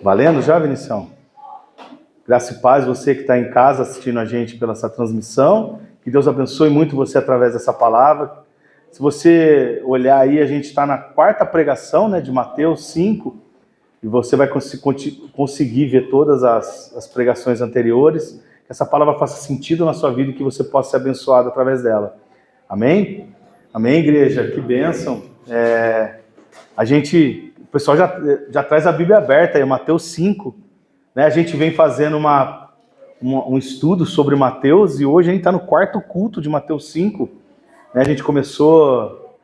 Valendo já, Vinição? Graça e paz, você que está em casa assistindo a gente pela essa transmissão. Que Deus abençoe muito você através dessa palavra. Se você olhar aí, a gente está na quarta pregação, né, de Mateus 5, e você vai conseguir ver todas as pregações anteriores. Que essa palavra faça sentido na sua vida e que você possa ser abençoado através dela. Amém? Amém, igreja? Que bênção. O pessoal já traz a Bíblia aberta aí, Mateus 5. Né? A gente vem fazendo um estudo sobre Mateus e hoje a gente está no quarto culto de Mateus 5. Né? A gente começou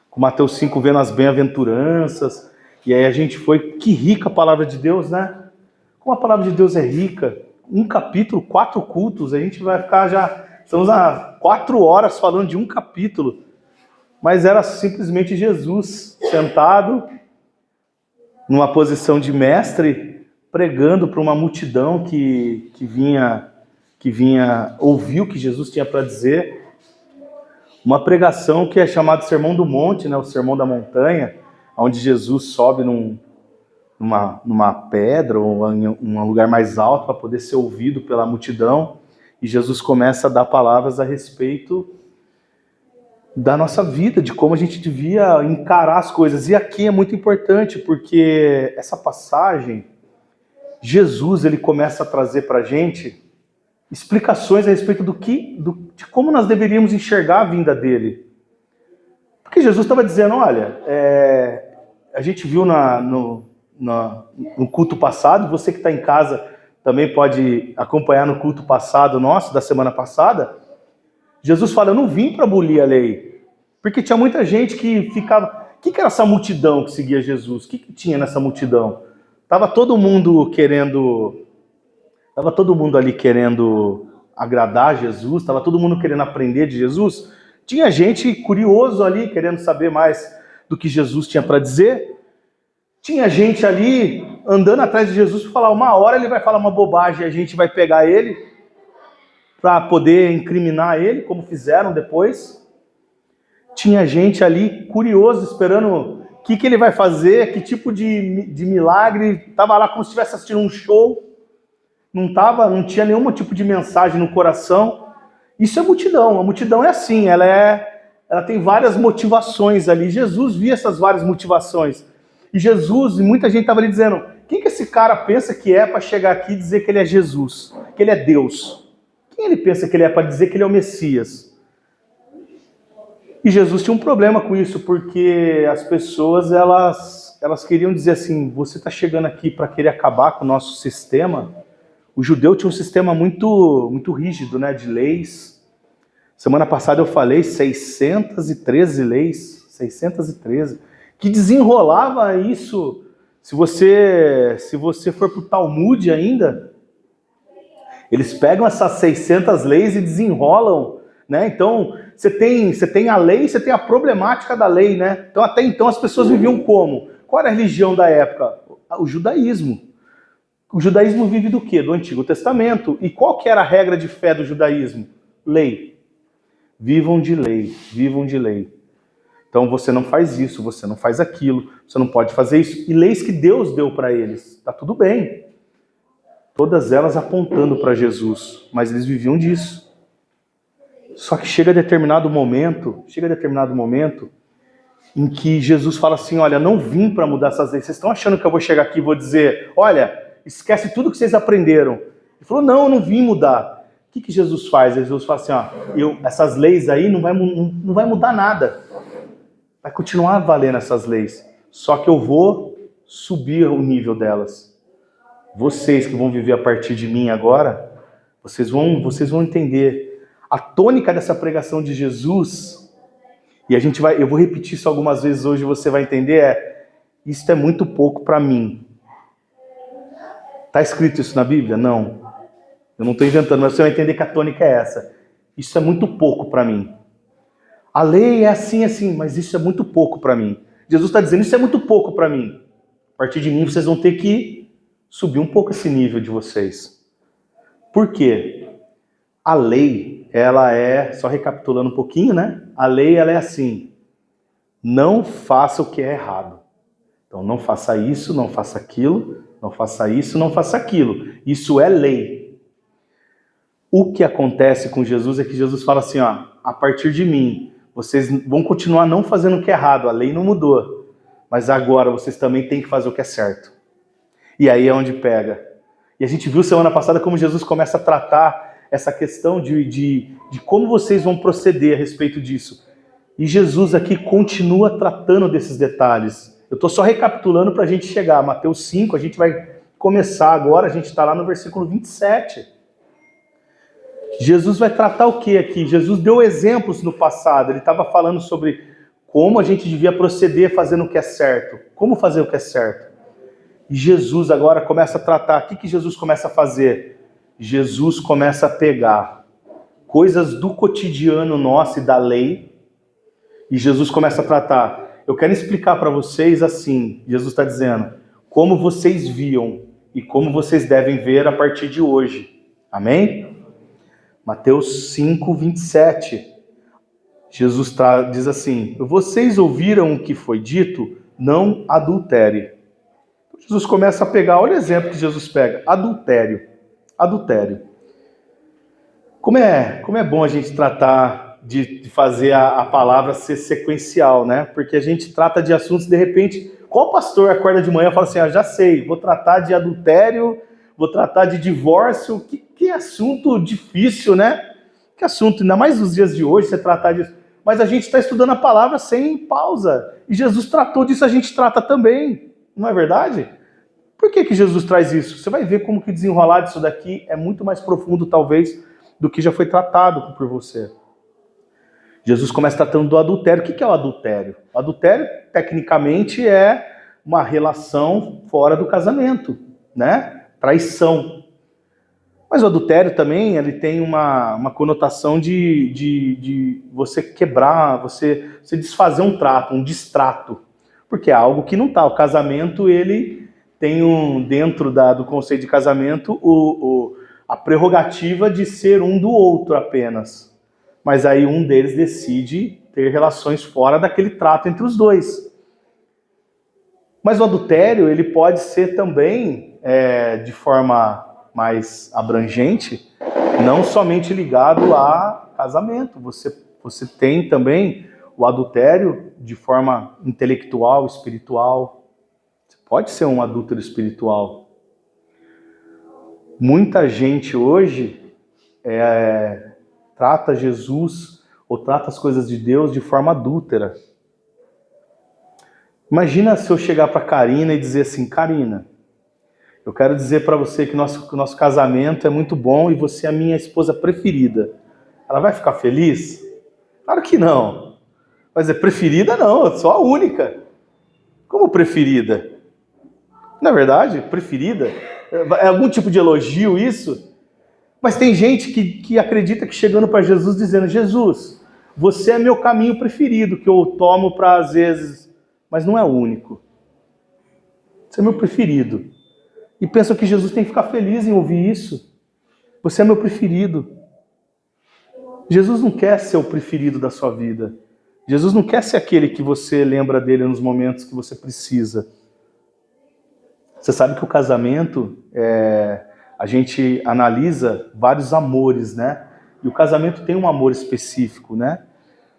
com Mateus 5 vendo as bem-aventuranças, e aí a gente foi... Que rica a palavra de Deus, né? Como a palavra de Deus é rica. Um capítulo, 4 cultos, a gente vai ficar já... Estamos há 4 horas falando de um capítulo. Mas era simplesmente Jesus sentado numa posição de mestre, pregando para uma multidão que vinha ouvir o que Jesus tinha para dizer. Uma pregação que é chamada Sermão do Monte, né, o Sermão da Montanha, onde Jesus sobe numa pedra ou em um lugar mais alto para poder ser ouvido pela multidão. E Jesus começa a dar palavras a respeito da nossa vida, de como a gente devia encarar as coisas. E aqui é muito importante, porque essa passagem, Jesus ele começa a trazer para a gente explicações a respeito de como nós deveríamos enxergar a vinda dele. Porque Jesus estava dizendo, olha, a gente viu no culto passado, você que está em casa também pode acompanhar no culto passado nosso, da semana passada, Jesus fala, eu não vim para abolir a lei. Porque tinha muita gente que ficava... O que era essa multidão que seguia Jesus? O que tinha nessa multidão? Estava todo mundo ali querendo agradar Jesus, estava todo mundo querendo aprender de Jesus. Tinha gente curioso ali, querendo saber mais do que Jesus tinha para dizer. Tinha gente ali andando atrás de Jesus para falar, uma hora ele vai falar uma bobagem e a gente vai pegar ele para poder incriminar ele, como fizeram depois. Tinha gente ali curioso, esperando o que ele vai fazer, que tipo de milagre. Estava lá como se estivesse assistindo um show. Não tinha nenhum tipo de mensagem no coração. Isso é multidão. A multidão é assim, ela tem várias motivações ali. Jesus via essas várias motivações. E muita gente estava ali dizendo, quem que esse cara pensa que é para chegar aqui e dizer que ele é Jesus, que ele é Deus? Quem ele pensa que ele é para dizer que ele é o Messias? E Jesus tinha um problema com isso, porque as pessoas, elas queriam dizer assim, você está chegando aqui para querer acabar com o nosso sistema? O judeu tinha um sistema muito, muito rígido, né, de leis. Semana passada eu falei 613 leis, 613, que desenrolava isso. Se você for para o Talmud ainda, eles pegam essas 600 leis e desenrolam, né? Então, você tem a lei, você tem a problemática da lei, né? Então, até então, as pessoas viviam como? Qual era a religião da época? O judaísmo. O judaísmo vive do quê? Do Antigo Testamento. E qual que era a regra de fé do judaísmo? Lei. Vivam de lei, vivam de lei. Então, você não faz isso, você não faz aquilo, você não pode fazer isso. E leis que Deus deu para eles. Tá tudo bem. Todas elas apontando para Jesus. Mas eles viviam disso. Só que chega determinado momento em que Jesus fala assim, olha, não vim para mudar essas leis. Vocês estão achando que eu vou chegar aqui e vou dizer, olha, esquece tudo que vocês aprenderam. Ele falou, não, eu não vim mudar. O que Jesus faz? Jesus fala assim, essas leis aí não vai mudar nada. Vai continuar valendo essas leis. Só que eu vou subir o nível delas. Vocês que vão viver a partir de mim agora, vocês vão entender. A tônica dessa pregação de Jesus, e eu vou repetir isso algumas vezes hoje, você vai entender, isso é muito pouco para mim. Está escrito isso na Bíblia? Não. Eu não estou inventando, mas você vai entender que a tônica é essa. Isso é muito pouco para mim. A lei é assim, mas isso é muito pouco para mim. Jesus está dizendo, isso é muito pouco para mim. A partir de mim, vocês vão ter que subir um pouco esse nível de vocês. Por quê? A lei, ela só recapitulando um pouquinho, né? A lei, ela é assim, não faça o que é errado. Então, não faça isso, não faça aquilo, Não faça isso, não faça aquilo. Isso é lei. O que acontece com Jesus é que Jesus fala assim, ó, a partir de mim, vocês vão continuar não fazendo o que é errado, a lei não mudou. Mas agora vocês também têm que fazer o que é certo. E aí é onde pega. E a gente viu semana passada como Jesus começa a tratar essa questão de como vocês vão proceder a respeito disso. E Jesus aqui continua tratando desses detalhes. Eu estou só recapitulando para a gente chegar a Mateus 5, a gente vai começar agora, a gente está lá no versículo 27. Jesus vai tratar o que aqui? Jesus deu exemplos no passado, ele estava falando sobre como a gente devia proceder fazendo o que é certo. Como fazer o que é certo. E Jesus agora começa a tratar, o que Jesus começa a fazer? Jesus começa a pegar coisas do cotidiano nosso e da lei, e Jesus começa a tratar. Eu quero explicar para vocês assim, Jesus está dizendo, como vocês viam e como vocês devem ver a partir de hoje. Amém? Mateus 5, 27. Jesus diz assim, vocês ouviram o que foi dito? Não adultere. Jesus começa a pegar, olha o exemplo que Jesus pega, adultério. Adultério. Como é bom a gente tratar de fazer a palavra ser sequencial, né? Porque a gente trata de assuntos, de repente, qual pastor acorda de manhã e fala assim, já sei, vou tratar de adultério, vou tratar de divórcio, que assunto difícil, né? Que assunto, ainda mais nos dias de hoje, você tratar disso. Mas a gente está estudando a palavra sem pausa. E Jesus tratou disso, a gente trata também. Não é verdade? Por que Jesus traz isso? Você vai ver como que desenrolar disso daqui é muito mais profundo, talvez, do que já foi tratado por você. Jesus começa tratando do adultério. O que é o adultério? O adultério, tecnicamente, é uma relação fora do casamento, né? Traição. Mas o adultério também, ele tem uma conotação de você quebrar, você desfazer um trato, um distrato. Porque é algo que não está. O casamento, ele tem dentro do conceito de casamento, a prerrogativa de ser um do outro apenas. Mas aí um deles decide ter relações fora daquele trato entre os dois. Mas o adultério, ele pode ser também, de forma mais abrangente, não somente ligado a casamento. Você tem também o adultério de forma intelectual, espiritual. Você pode ser um adúltero espiritual. Muita gente hoje trata Jesus ou trata as coisas de Deus de forma adúltera. Imagina se eu chegar para Karina e dizer assim, Karina, eu quero dizer para você que nosso casamento é muito bom e você é a minha esposa preferida. Ela vai ficar feliz? Claro que não. Mas preferida não, eu sou a única. Como preferida? Na verdade, preferida? É algum tipo de elogio isso? Mas tem gente que acredita que chegando para Jesus dizendo, Jesus, você é meu caminho preferido, que eu tomo para às vezes, mas não é o único. Você é meu preferido. E pensam que Jesus tem que ficar feliz em ouvir isso. Você é meu preferido. Jesus não quer ser o preferido da sua vida. Jesus não quer ser aquele que você lembra dele nos momentos que você precisa. Você sabe que o casamento, a gente analisa vários amores, né? E o casamento tem um amor específico, né?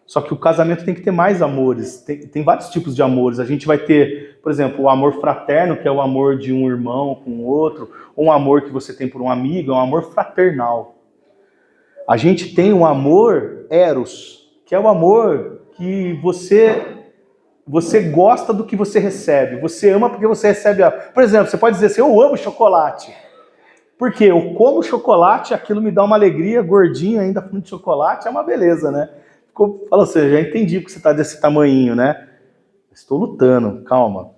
Só que o casamento tem que ter mais amores. Tem vários tipos de amores. A gente vai ter, por exemplo, o amor fraterno, que é o amor de um irmão com o outro, ou um amor que você tem por um amigo, é um amor fraternal. A gente tem o amor eros, que é o amor que você gosta do que você recebe. Você ama porque você recebe. Por exemplo, você pode dizer assim, eu amo chocolate. Porque eu como chocolate, aquilo me dá uma alegria, gordinho ainda falando de chocolate, é uma beleza, né? Fala assim, já entendi que você está desse tamanhinho, né? Estou lutando, calma.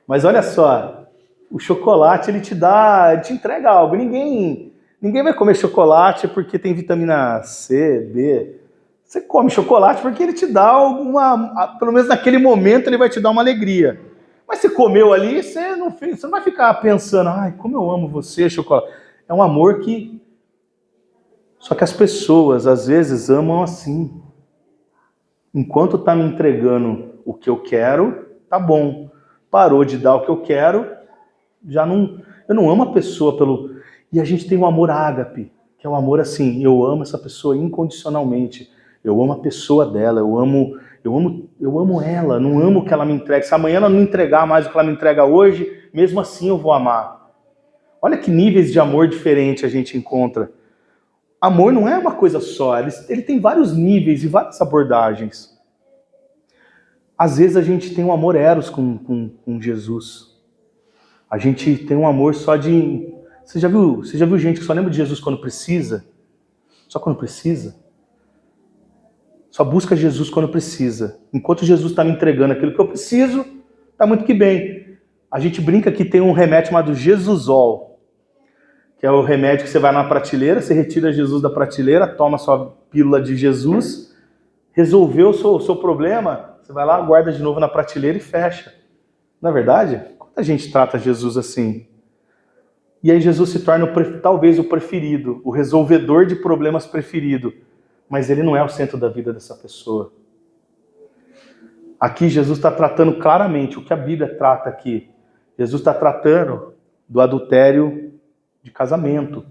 Mas olha só, o chocolate, ele te entrega algo. Ninguém vai comer chocolate porque tem vitamina C, B. Você come chocolate porque ele te dá pelo menos naquele momento ele vai te dar uma alegria. Mas você comeu ali, você não vai ficar pensando, ai, como eu amo você, chocolate. É um amor que... Só que as pessoas, às vezes, amam assim. Enquanto tá me entregando o que eu quero, tá bom. Parou de dar o que eu quero, já não... Eu não amo a pessoa pelo... E a gente tem o amor ágape, que é o amor assim, eu amo essa pessoa incondicionalmente. Eu amo a pessoa dela, eu amo ela, não amo o que ela me entrega. Se amanhã ela não entregar mais o que ela me entrega hoje, mesmo assim eu vou amar. Olha que níveis de amor diferentes a gente encontra. Amor não é uma coisa só, ele tem vários níveis e várias abordagens. Às vezes a gente tem um amor eros com Jesus. A gente tem um amor só de... Você já viu gente que só lembra de Jesus quando precisa? Só quando precisa? Só busca Jesus quando precisa. Enquanto Jesus está me entregando aquilo que eu preciso, está muito que bem. A gente brinca que tem um remédio chamado Jesusol, que é o remédio que você vai na prateleira, você retira Jesus da prateleira, toma sua pílula de Jesus, resolveu o seu problema, você vai lá, guarda de novo na prateleira e fecha. Não é verdade? Quanta gente trata Jesus assim? E aí Jesus se torna talvez o preferido, o resolvedor de problemas preferido. Mas ele não é o centro da vida dessa pessoa. Aqui Jesus está tratando claramente o que a Bíblia trata aqui. Jesus está tratando do adultério de casamento.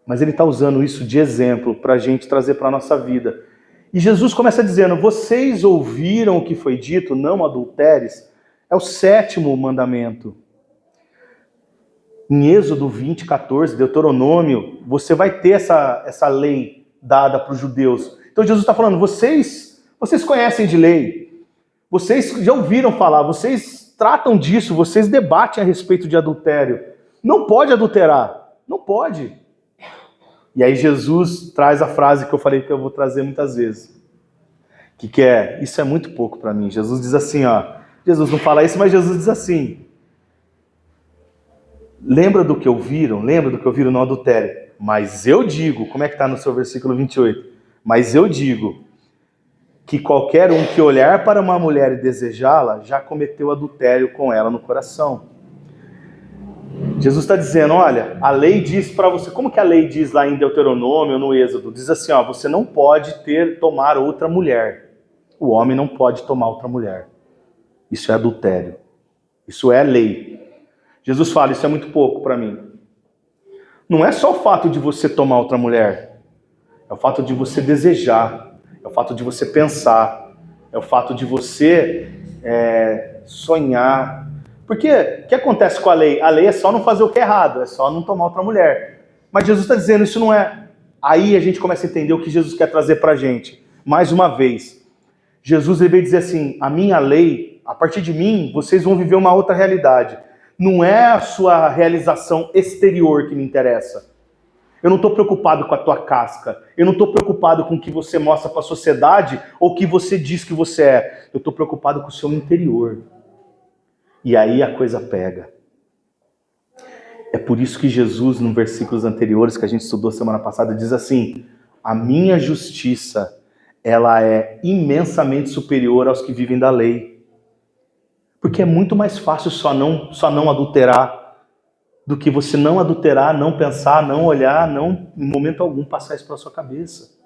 Mas ele está usando isso de exemplo para a gente trazer para a nossa vida. E Jesus começa dizendo, vocês ouviram o que foi dito, não adulteres? É o 7º mandamento. Em Êxodo 20, 14, Deuteronômio, você vai ter essa lei dada para os judeus. Então Jesus está falando, vocês conhecem de lei, vocês já ouviram falar, vocês tratam disso, vocês debatem a respeito de adultério. Não pode adulterar, não pode. E aí Jesus traz a frase que eu falei que eu vou trazer muitas vezes. Que é, isso é muito pouco para mim. Jesus diz assim, ó, Jesus não fala isso, mas Jesus diz assim, lembra do que ouviram no adultério. Mas eu digo, como é que está no seu versículo 28? Mas eu digo que qualquer um que olhar para uma mulher e desejá-la, já cometeu adultério com ela no coração. Jesus está dizendo, olha, a lei diz para você, como que a lei diz lá em Deuteronômio ou no Êxodo? Diz assim, ó, você não pode tomar outra mulher. O homem não pode tomar outra mulher. Isso é adultério. Isso é lei. Jesus fala, isso é muito pouco para mim. Não é só o fato de você tomar outra mulher. É o fato de você desejar. É o fato de você pensar. É o fato de você sonhar. Porque o que acontece com a lei? A lei é só não fazer o que é errado. É só não tomar outra mulher. Mas Jesus está dizendo, isso não é... Aí a gente começa a entender o que Jesus quer trazer para a gente. Mais uma vez. Jesus veio dizer assim, a minha lei, a partir de mim, vocês vão viver uma outra realidade. Não é a sua realização exterior que me interessa. Eu não estou preocupado com a tua casca. Eu não estou preocupado com o que você mostra para a sociedade ou o que você diz que você é. Eu estou preocupado com o seu interior. E aí a coisa pega. É por isso que Jesus, nos versículos anteriores que a gente estudou semana passada, diz assim, a minha justiça, ela é imensamente superior aos que vivem da lei. Porque é muito mais fácil só não adulterar do que você não adulterar, não pensar, não olhar, não em momento algum passar isso pela sua cabeça.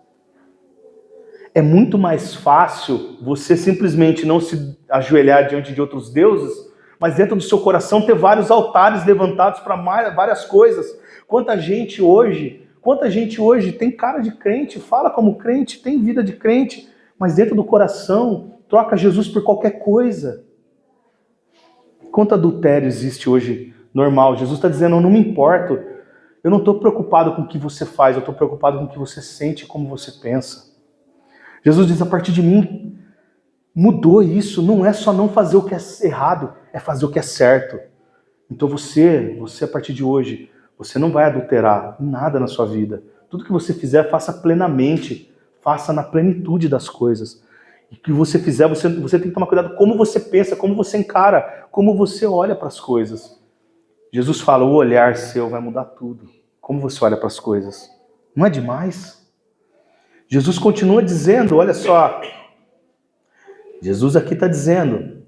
É muito mais fácil você simplesmente não se ajoelhar diante de outros deuses, mas dentro do seu coração ter vários altares levantados para várias coisas. Quanta gente hoje tem cara de crente, fala como crente, tem vida de crente, mas dentro do coração troca Jesus por qualquer coisa. Quanto adultério existe hoje normal? Jesus está dizendo, eu não me importo. Eu não estou preocupado com o que você faz, eu estou preocupado com o que você sente e como você pensa. Jesus diz, a partir de mim, mudou isso. Não é só não fazer o que é errado, é fazer o que é certo. Então você a partir de hoje, você não vai adulterar nada na sua vida. Tudo que você fizer, faça plenamente. Faça na plenitude das coisas. E o que você fizer, você tem que tomar cuidado como você pensa, como você encara, como você olha para as coisas. Jesus fala, o olhar seu vai mudar tudo. Como você olha para as coisas. Não é demais? Jesus continua dizendo, olha só. Jesus aqui está dizendo.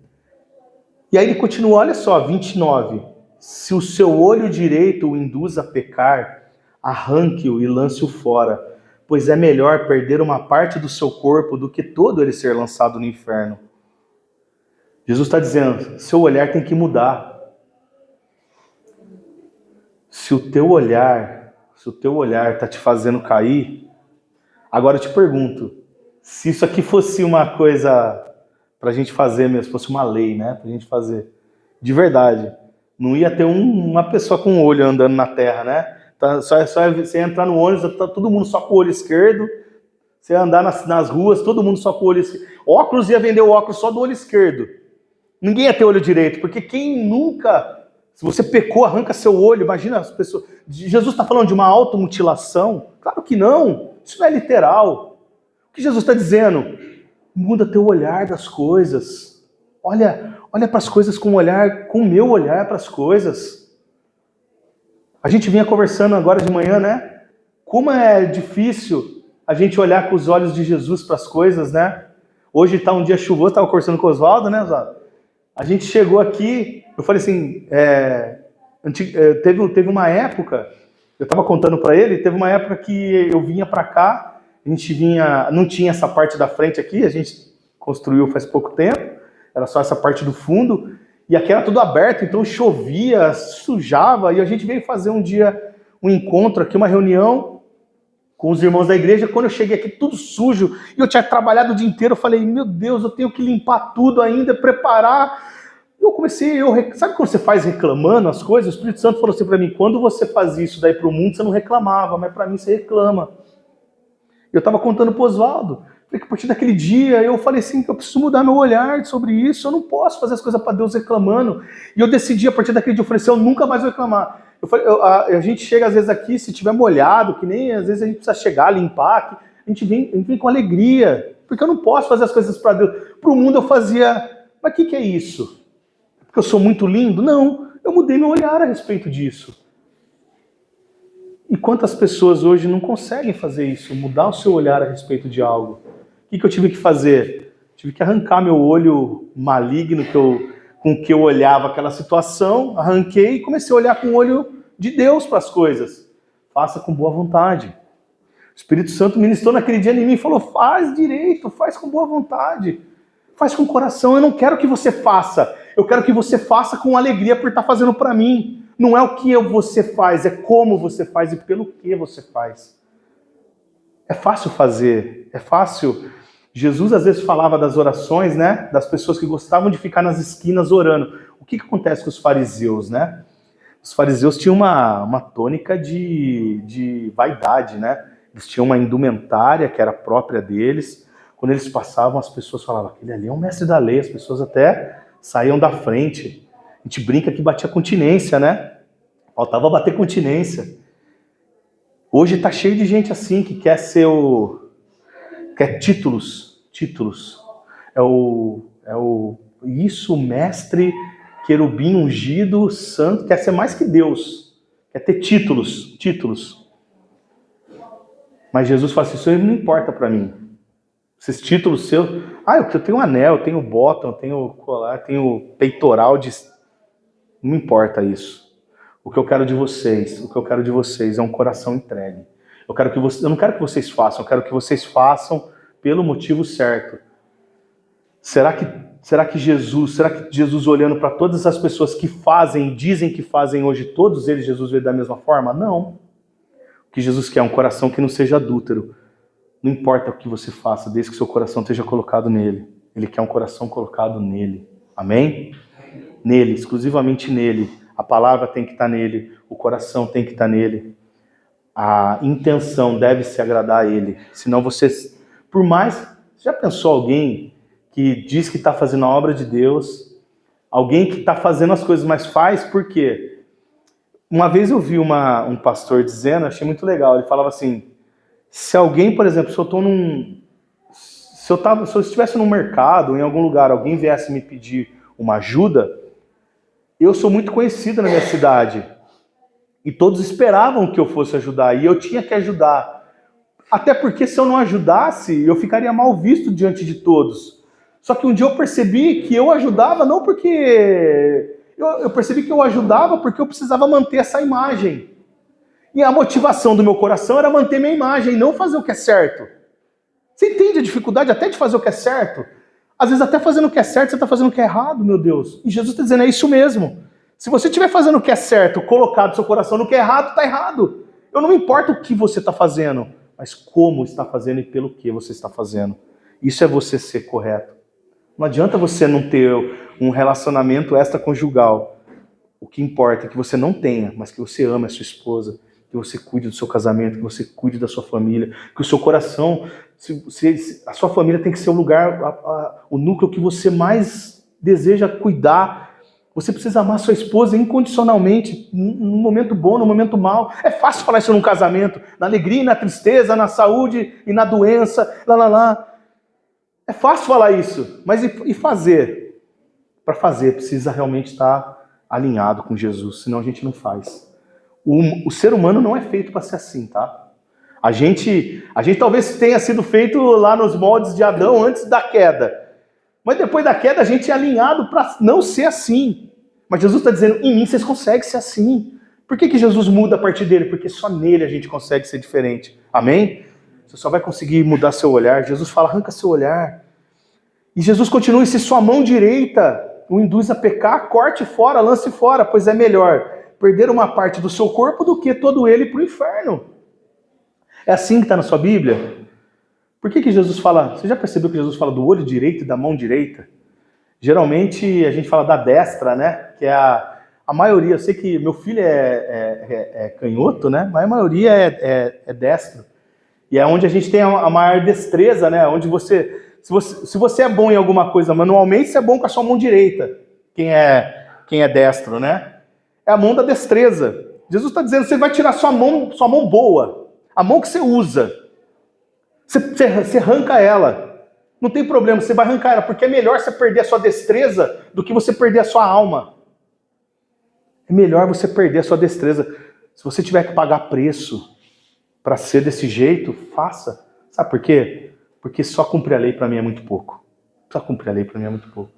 E aí ele continua, olha só, 29. Se o seu olho direito o induz a pecar, arranque-o e lance-o fora. Pois é melhor perder uma parte do seu corpo do que todo ele ser lançado no inferno. Jesus está dizendo, seu olhar tem que mudar. Se o teu olhar está te fazendo cair, agora eu te pergunto, se isso aqui fosse uma coisa para a gente fazer mesmo, fosse uma lei, né, para a gente fazer, de verdade, não ia ter uma pessoa com um olho andando na terra, né? Só você entrar no ônibus, tá todo mundo só com o olho esquerdo, você andar nas ruas, todo mundo só com o olho esquerdo. Óculos ia vender o óculos só do olho esquerdo. Ninguém ia ter olho direito, porque quem nunca, se você pecou, arranca seu olho, imagina as pessoas. Jesus está falando de uma automutilação? Claro que não, isso não é literal. O que Jesus está dizendo? Muda teu olhar das coisas. Olha para as coisas com o meu olhar para as coisas. A gente vinha conversando agora de manhã, né? Como é difícil a gente olhar com os olhos de Jesus para as coisas, né? Hoje está um dia chuvoso, estava conversando com o Oswaldo, né, Oswaldo? A gente chegou aqui, eu falei assim, teve uma época, eu estava contando para ele, teve uma época que eu vinha para cá, a gente vinha, não tinha essa parte da frente aqui, a gente construiu faz pouco tempo, era só essa parte do fundo, e aqui era tudo aberto, então chovia, sujava, e a gente veio fazer um dia um encontro aqui, uma reunião com os irmãos da igreja. Quando eu cheguei aqui tudo sujo, e eu tinha trabalhado o dia inteiro, eu falei, meu Deus, eu tenho que limpar tudo ainda, preparar. Eu comecei, sabe quando você faz reclamando as coisas? O Espírito Santo falou assim para mim, quando você faz isso daí para o mundo, você não reclamava, mas para mim você reclama. Eu estava contando para o Oswaldo, que a partir daquele dia eu falei assim, que eu preciso mudar meu olhar sobre isso, eu não posso fazer as coisas para Deus reclamando. E eu decidi, a partir daquele dia, eu falei assim, eu nunca mais vou reclamar. A gente chega às vezes aqui, se tiver molhado, que nem às vezes a gente precisa chegar, limpar, a gente vem com alegria, porque eu não posso fazer as coisas para Deus. Para o mundo eu fazia, mas o que é isso? Porque eu sou muito lindo? Não, eu mudei meu olhar a respeito disso. E quantas pessoas hoje não conseguem fazer isso, mudar o seu olhar a respeito de algo? O que eu tive que fazer? Tive que arrancar meu olho maligno com que eu olhava aquela situação, arranquei e comecei a olhar com o olho de Deus para as coisas. Faça com boa vontade. O Espírito Santo ministrou naquele dia em mim e falou, faz direito, faz com boa vontade, faz com coração. Eu não quero que você faça, eu quero que você faça com alegria por estar fazendo para mim. Não é o que você faz, é como você faz e pelo que você faz. É fácil fazer, é fácil. Jesus às vezes falava das orações, né? Das pessoas que gostavam de ficar nas esquinas orando. O que acontece com os fariseus, né? Os fariseus tinham uma tônica de vaidade, né? Eles tinham uma indumentária que era própria deles. Quando eles passavam, as pessoas falavam, aquele ali é um mestre da lei. As pessoas até saíam da frente. A gente brinca que batia continência, né? Faltava bater continência. Hoje está cheio de gente assim que quer ser quer títulos. O mestre, querubim ungido, santo, quer ser mais que Deus. Quer ter títulos. Mas Jesus fala assim, isso não importa para mim. Esses títulos seus, eu tenho anel, eu tenho botão, eu tenho colar, eu tenho peitoral de... Não importa isso. O que eu quero de vocês é um coração entregue. Eu não quero que vocês façam, eu quero que vocês façam pelo motivo certo. Será que Jesus olhando para todas as pessoas que fazem, dizem que fazem hoje, todos eles, Jesus vê da mesma forma? Não. O que Jesus quer é um coração que não seja adúltero. Não importa o que você faça, desde que seu coração esteja colocado nele. Ele quer um coração colocado nele. Amém? Nele, exclusivamente nele. A palavra tem que estar nele, o coração tem que estar nele. A intenção deve se agradar a ele. Senão você, por mais... Você já pensou alguém que diz que está fazendo a obra de Deus, alguém que está fazendo as coisas, mas faz por quê? Uma vez eu vi um pastor dizendo, achei muito legal, ele falava assim, se alguém, por exemplo, se eu estivesse num mercado, em algum lugar, alguém viesse me pedir uma ajuda, eu sou muito conhecido na minha cidade. E todos esperavam que eu fosse ajudar. E eu tinha que ajudar. Até porque se eu não ajudasse, eu ficaria mal visto diante de todos. Só que um dia eu percebi que eu ajudava não porque... Eu percebi que eu ajudava porque eu precisava manter essa imagem. E a motivação do meu coração era manter minha imagem, não fazer o que é certo. Você entende a dificuldade até de fazer o que é certo? Às vezes até fazendo o que é certo, você está fazendo o que é errado, meu Deus. E Jesus está dizendo, é isso mesmo. Se você estiver fazendo o que é certo, colocado seu coração no que é errado, está errado. Eu não me importo o que você está fazendo, mas como está fazendo e pelo que você está fazendo. Isso é você ser correto. Não adianta você não ter um relacionamento extraconjugal. O que importa é que você não tenha, mas que você ame a sua esposa, que você cuide do seu casamento, que você cuide da sua família, que o seu coração, a sua família tem que ser o lugar, o núcleo que você mais deseja cuidar. Você precisa amar sua esposa incondicionalmente, no momento bom, no momento mal. É fácil falar isso num casamento, na alegria e na tristeza, na saúde e na doença, É fácil falar isso, mas e fazer? Para fazer, precisa realmente estar alinhado com Jesus, senão a gente não faz. O ser humano não é feito para ser assim, tá? A gente talvez tenha sido feito lá nos moldes de Adão antes da queda. Mas depois da queda a gente é alinhado para não ser assim. Mas Jesus está dizendo, em mim vocês conseguem ser assim. Por que Jesus muda a partir dele? Porque só nele a gente consegue ser diferente. Amém? Você só vai conseguir mudar seu olhar. Jesus fala, arranca seu olhar. E Jesus continua, e se sua mão direita o induz a pecar, corte fora, lance fora, pois é melhor perder uma parte do seu corpo do que todo ele para o inferno. É assim que está na sua Bíblia? Por que Jesus fala, você já percebeu que Jesus fala do olho direito e da mão direita? Geralmente a gente fala da destra, né? Que é a maioria, eu sei que meu filho é canhoto, né? Mas a maioria é destro. E é onde a gente tem a maior destreza, né? Onde se você é bom em alguma coisa manualmente, você é bom com a sua mão direita. Quem é destro, né? É a mão da destreza. Jesus está dizendo, você vai tirar sua mão boa, a mão que você usa. Você arranca ela. Não tem problema, você vai arrancar ela, porque é melhor você perder a sua destreza do que você perder a sua alma. É melhor você perder a sua destreza. Se você tiver que pagar preço para ser desse jeito, faça. Sabe por quê? Porque só cumprir a lei para mim é muito pouco. Só cumprir a lei para mim é muito pouco.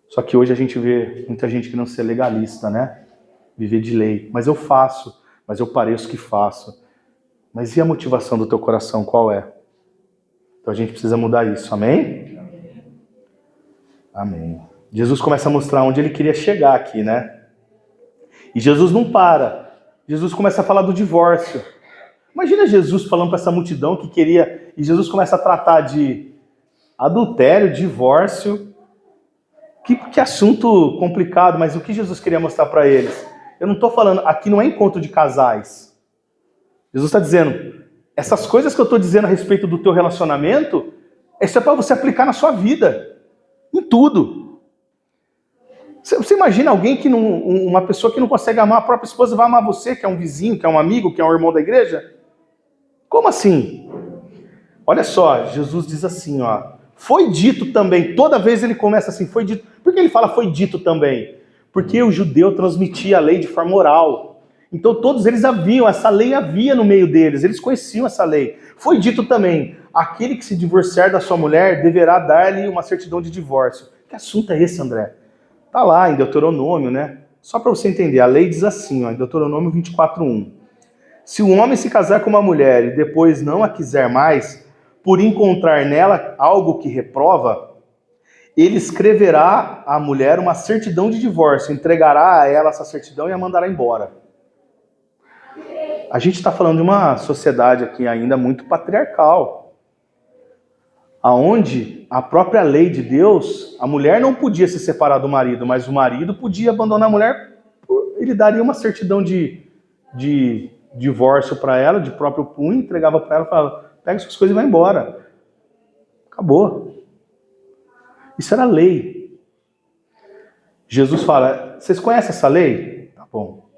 Só que hoje a gente vê muita gente que não ser legalista, né? Viver de lei. Mas eu faço, mas eu pareço que faço. Mas e a motivação do teu coração, qual é? Então a gente precisa mudar isso, amém? Amém. Jesus começa a mostrar onde ele queria chegar aqui, né? E Jesus não para. Jesus começa a falar do divórcio. Imagina Jesus falando para essa multidão que queria... E Jesus começa a tratar de adultério, divórcio. Que assunto complicado, mas o que Jesus queria mostrar para eles? Eu não estou falando... Aqui não é encontro de casais. Jesus está dizendo... Essas coisas que eu estou dizendo a respeito do teu relacionamento, isso é para você aplicar na sua vida. Em tudo. Você imagina alguém que uma pessoa que não consegue amar a própria esposa vai amar você, que é um vizinho, que é um amigo, que é um irmão da igreja? Como assim? Olha só, Jesus diz assim, ó. Foi dito também, toda vez ele começa assim, foi dito. Por que ele fala foi dito também? Porque o judeu transmitia a lei de forma oral. Então todos eles haviam, essa lei havia no meio deles, eles conheciam essa lei. Foi dito também, aquele que se divorciar da sua mulher deverá dar-lhe uma certidão de divórcio. Que assunto é esse, André? Tá lá em Deuteronômio, né? Só para você entender, a lei diz assim, ó, em Deuteronômio 24:1. Se o homem se casar com uma mulher e depois não a quiser mais, por encontrar nela algo que reprova, ele escreverá à mulher uma certidão de divórcio, entregará a ela essa certidão e a mandará embora. A gente está falando de uma sociedade aqui ainda muito patriarcal, aonde a própria lei de Deus, a mulher não podia se separar do marido, mas o marido podia abandonar a mulher, ele daria uma certidão de divórcio para ela, de próprio punho, entregava para ela e falava, pega suas coisas e vai embora. Acabou. Isso era lei. Jesus fala, vocês conhecem essa lei? Tá bom.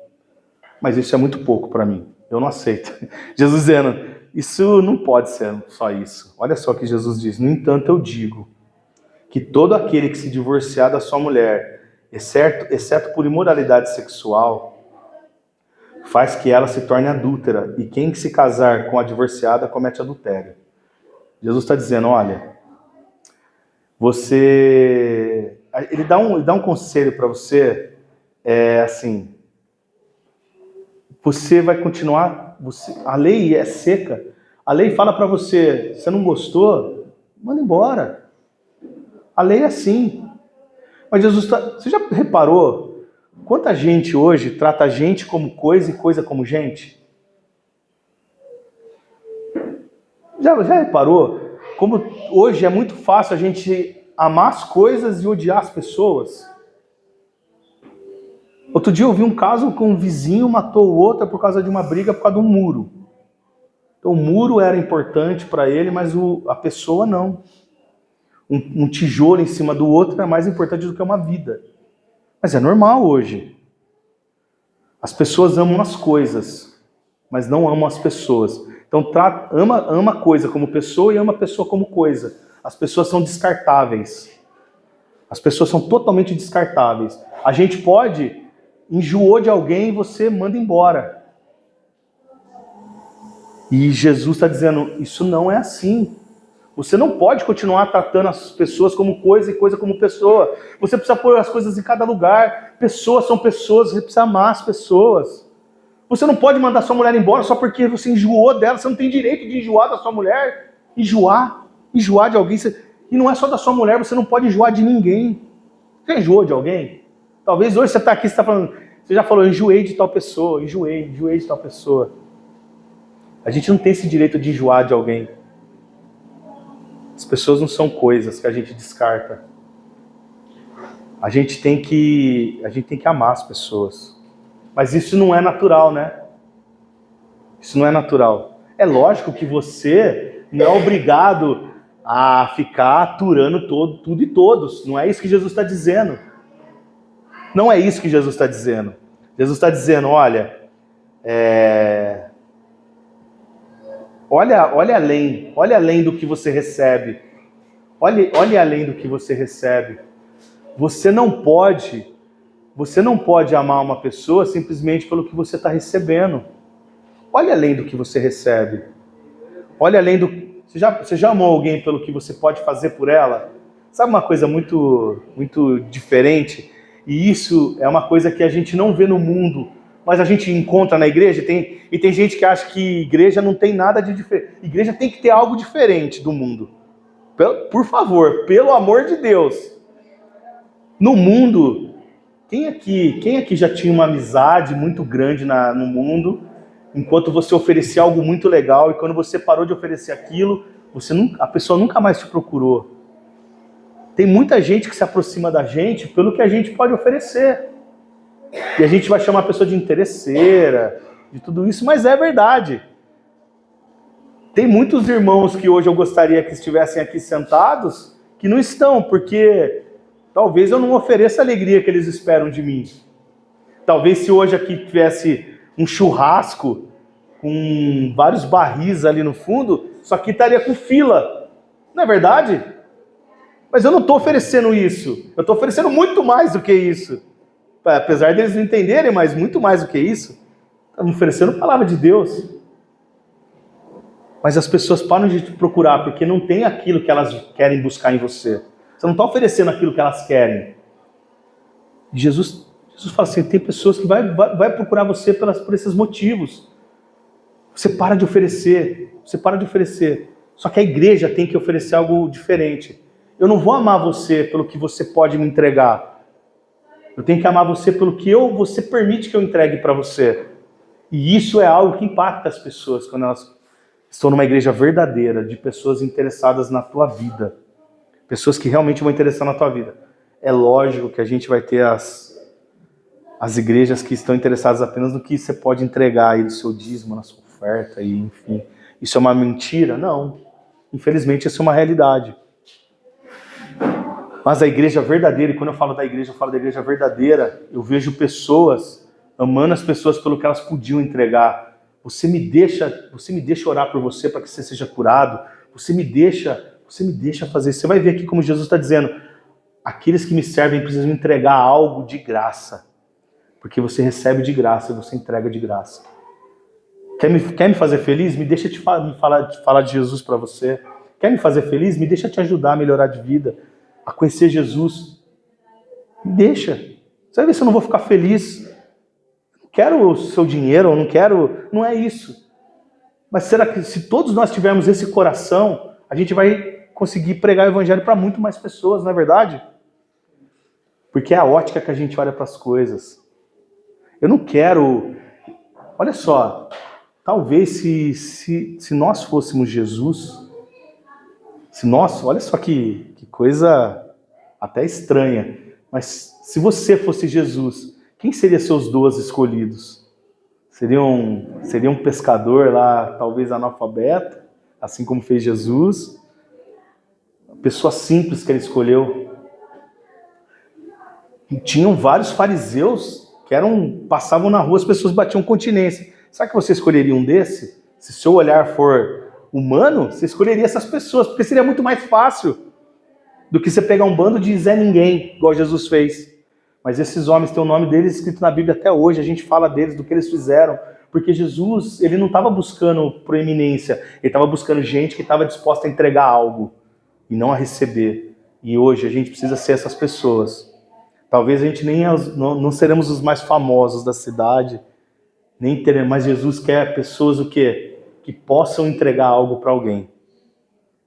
Mas isso é muito pouco para mim. Eu não aceito. Jesus dizendo, isso não pode ser só isso. Olha só o que Jesus diz. No entanto, eu digo que todo aquele que se divorciar da sua mulher, exceto por imoralidade sexual, faz que ela se torne adúltera. E quem se casar com a divorciada comete adultério. Jesus está dizendo, olha, ele dá um conselho para você, assim, você vai continuar, a lei é seca, a lei fala para você, você não gostou, manda embora. A lei é assim. Mas Jesus você já reparou Quanta gente hoje trata gente como coisa e coisa como gente? Já reparou? Como hoje é muito fácil a gente amar as coisas e odiar as pessoas? Outro dia eu vi um caso com um vizinho matou o outro por causa de uma briga por causa de um muro. Então o muro era importante para ele, mas a pessoa não. Um tijolo em cima do outro é mais importante do que uma vida. Mas é normal hoje. As pessoas amam as coisas, mas não amam as pessoas. Então ama a coisa como pessoa e ama a pessoa como coisa. As pessoas são descartáveis. As pessoas são totalmente descartáveis. A gente pode, enjoou de alguém e você manda embora. E Jesus está dizendo, isso não é assim. Você não pode continuar tratando as pessoas como coisa e coisa como pessoa. Você precisa pôr as coisas em cada lugar. Pessoas são pessoas, você precisa amar as pessoas. Você não pode mandar sua mulher embora só porque você enjoou dela. Você não tem direito de enjoar da sua mulher. Enjoar de alguém. E não é só da sua mulher, você não pode enjoar de ninguém. Você enjoou de alguém? Talvez hoje você está aqui, você já falou, enjoei de tal pessoa, enjoei de tal pessoa. A gente não tem esse direito de enjoar de alguém. As pessoas não são coisas que a gente descarta. A gente tem que amar as pessoas. Mas isso não é natural, né? Isso não é natural. É lógico que você não é obrigado a ficar aturando tudo e todos. Não é isso que Jesus está dizendo. Não é isso que Jesus está dizendo. Jesus está dizendo, olha, olha além do que você recebe. Olhe além do que você recebe. Você não pode amar uma pessoa simplesmente pelo que você está recebendo. Olhe além do que você recebe. Olhe além do... Você já amou alguém pelo que você pode fazer por ela? Sabe uma coisa muito, muito diferente? E isso é uma coisa que a gente não vê no mundo, mas a gente encontra na igreja. E tem gente que acha que igreja não tem nada de diferente. Igreja tem que ter algo diferente do mundo. Por favor, pelo amor de Deus. No mundo, quem aqui já tinha uma amizade muito grande no mundo, enquanto você oferecia algo muito legal, e quando você parou de oferecer aquilo, a pessoa nunca mais te procurou? Tem muita gente que se aproxima da gente pelo que a gente pode oferecer. E a gente vai chamar a pessoa de interesseira, de tudo isso, mas é verdade. Tem muitos irmãos que hoje eu gostaria que estivessem aqui sentados, que não estão, porque talvez eu não ofereça a alegria que eles esperam de mim. Talvez se hoje aqui tivesse um churrasco com vários barris ali no fundo, só que estaria com fila. Não é verdade? Mas eu não estou oferecendo isso. Eu estou oferecendo muito mais do que isso. Apesar deles não entenderem, mas muito mais do que isso. Estamos oferecendo a palavra de Deus. Mas as pessoas param de te procurar porque não tem aquilo que elas querem buscar em você. Você não está oferecendo aquilo que elas querem. Jesus fala assim, tem pessoas que vai procurar você por esses motivos. Você para de oferecer. Só que a igreja tem que oferecer algo diferente. Eu não vou amar você pelo que você pode me entregar. Eu tenho que amar você pelo que você permite que eu entregue para você. E isso é algo que impacta as pessoas quando elas estão numa igreja verdadeira, de pessoas interessadas na tua vida. Pessoas que realmente vão interessar na tua vida. É lógico que a gente vai ter as igrejas que estão interessadas apenas no que você pode entregar aí do seu dízimo, na sua oferta, e enfim. Isso é uma mentira? Não. Infelizmente, isso é uma realidade. Mas a igreja verdadeira, e quando eu falo da igreja verdadeira, eu vejo pessoas amando as pessoas pelo que elas podiam entregar. Você me deixa orar por você para que você seja curado. Você me deixa fazer. Você vai ver aqui como Jesus está dizendo, aqueles que me servem precisam entregar algo de graça. Porque você recebe de graça e você entrega de graça. Quer me fazer feliz? Me deixa falar de Jesus para você. Quer me fazer feliz? Me deixa te ajudar a melhorar de vida, a conhecer Jesus. Me deixa. Você vai ver se eu não vou ficar feliz. Não quero o seu dinheiro, eu não quero... Não é isso. Mas será que se todos nós tivermos esse coração, a gente vai conseguir pregar o evangelho para muito mais pessoas, não é verdade? Porque é a ótica que a gente olha para as coisas. Eu não quero... Olha só, talvez se nós fôssemos Jesus, olha só que coisa até estranha, mas se você fosse Jesus, quem seriam seus 12 escolhidos? Seria um pescador lá, talvez analfabeto, assim como fez Jesus? Uma pessoa simples que ele escolheu. E tinham vários fariseus que passavam na rua, as pessoas batiam continência. Será que você escolheria um desse? Se seu olhar for humano, você escolheria essas pessoas, porque seria muito mais fácil do que você pegar um bando de Zé Ninguém, igual Jesus fez. Mas esses homens têm o nome deles escrito na Bíblia até hoje, a gente fala deles, do que eles fizeram, porque Jesus, ele não estava buscando proeminência, ele estava buscando gente que estava disposta a entregar algo e não a receber. E hoje a gente precisa ser essas pessoas. Talvez a gente não seremos os mais famosos da cidade, nem teremos, mas Jesus quer pessoas o quê? Que possam entregar algo para alguém.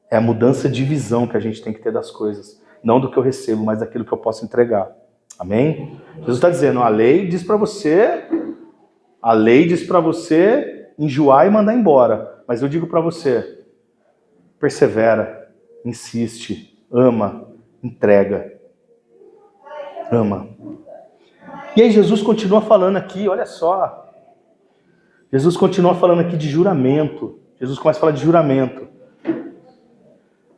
É a mudança de visão que a gente tem que ter das coisas. Não do que eu recebo, mas daquilo que eu posso entregar. Amém? Jesus está dizendo, a lei diz para você enjoar e mandar embora. Mas eu digo para você, persevera, insiste, ama, entrega. Ama. E aí Jesus continua falando aqui, olha só. Jesus continua falando aqui de juramento. Jesus começa a falar de juramento.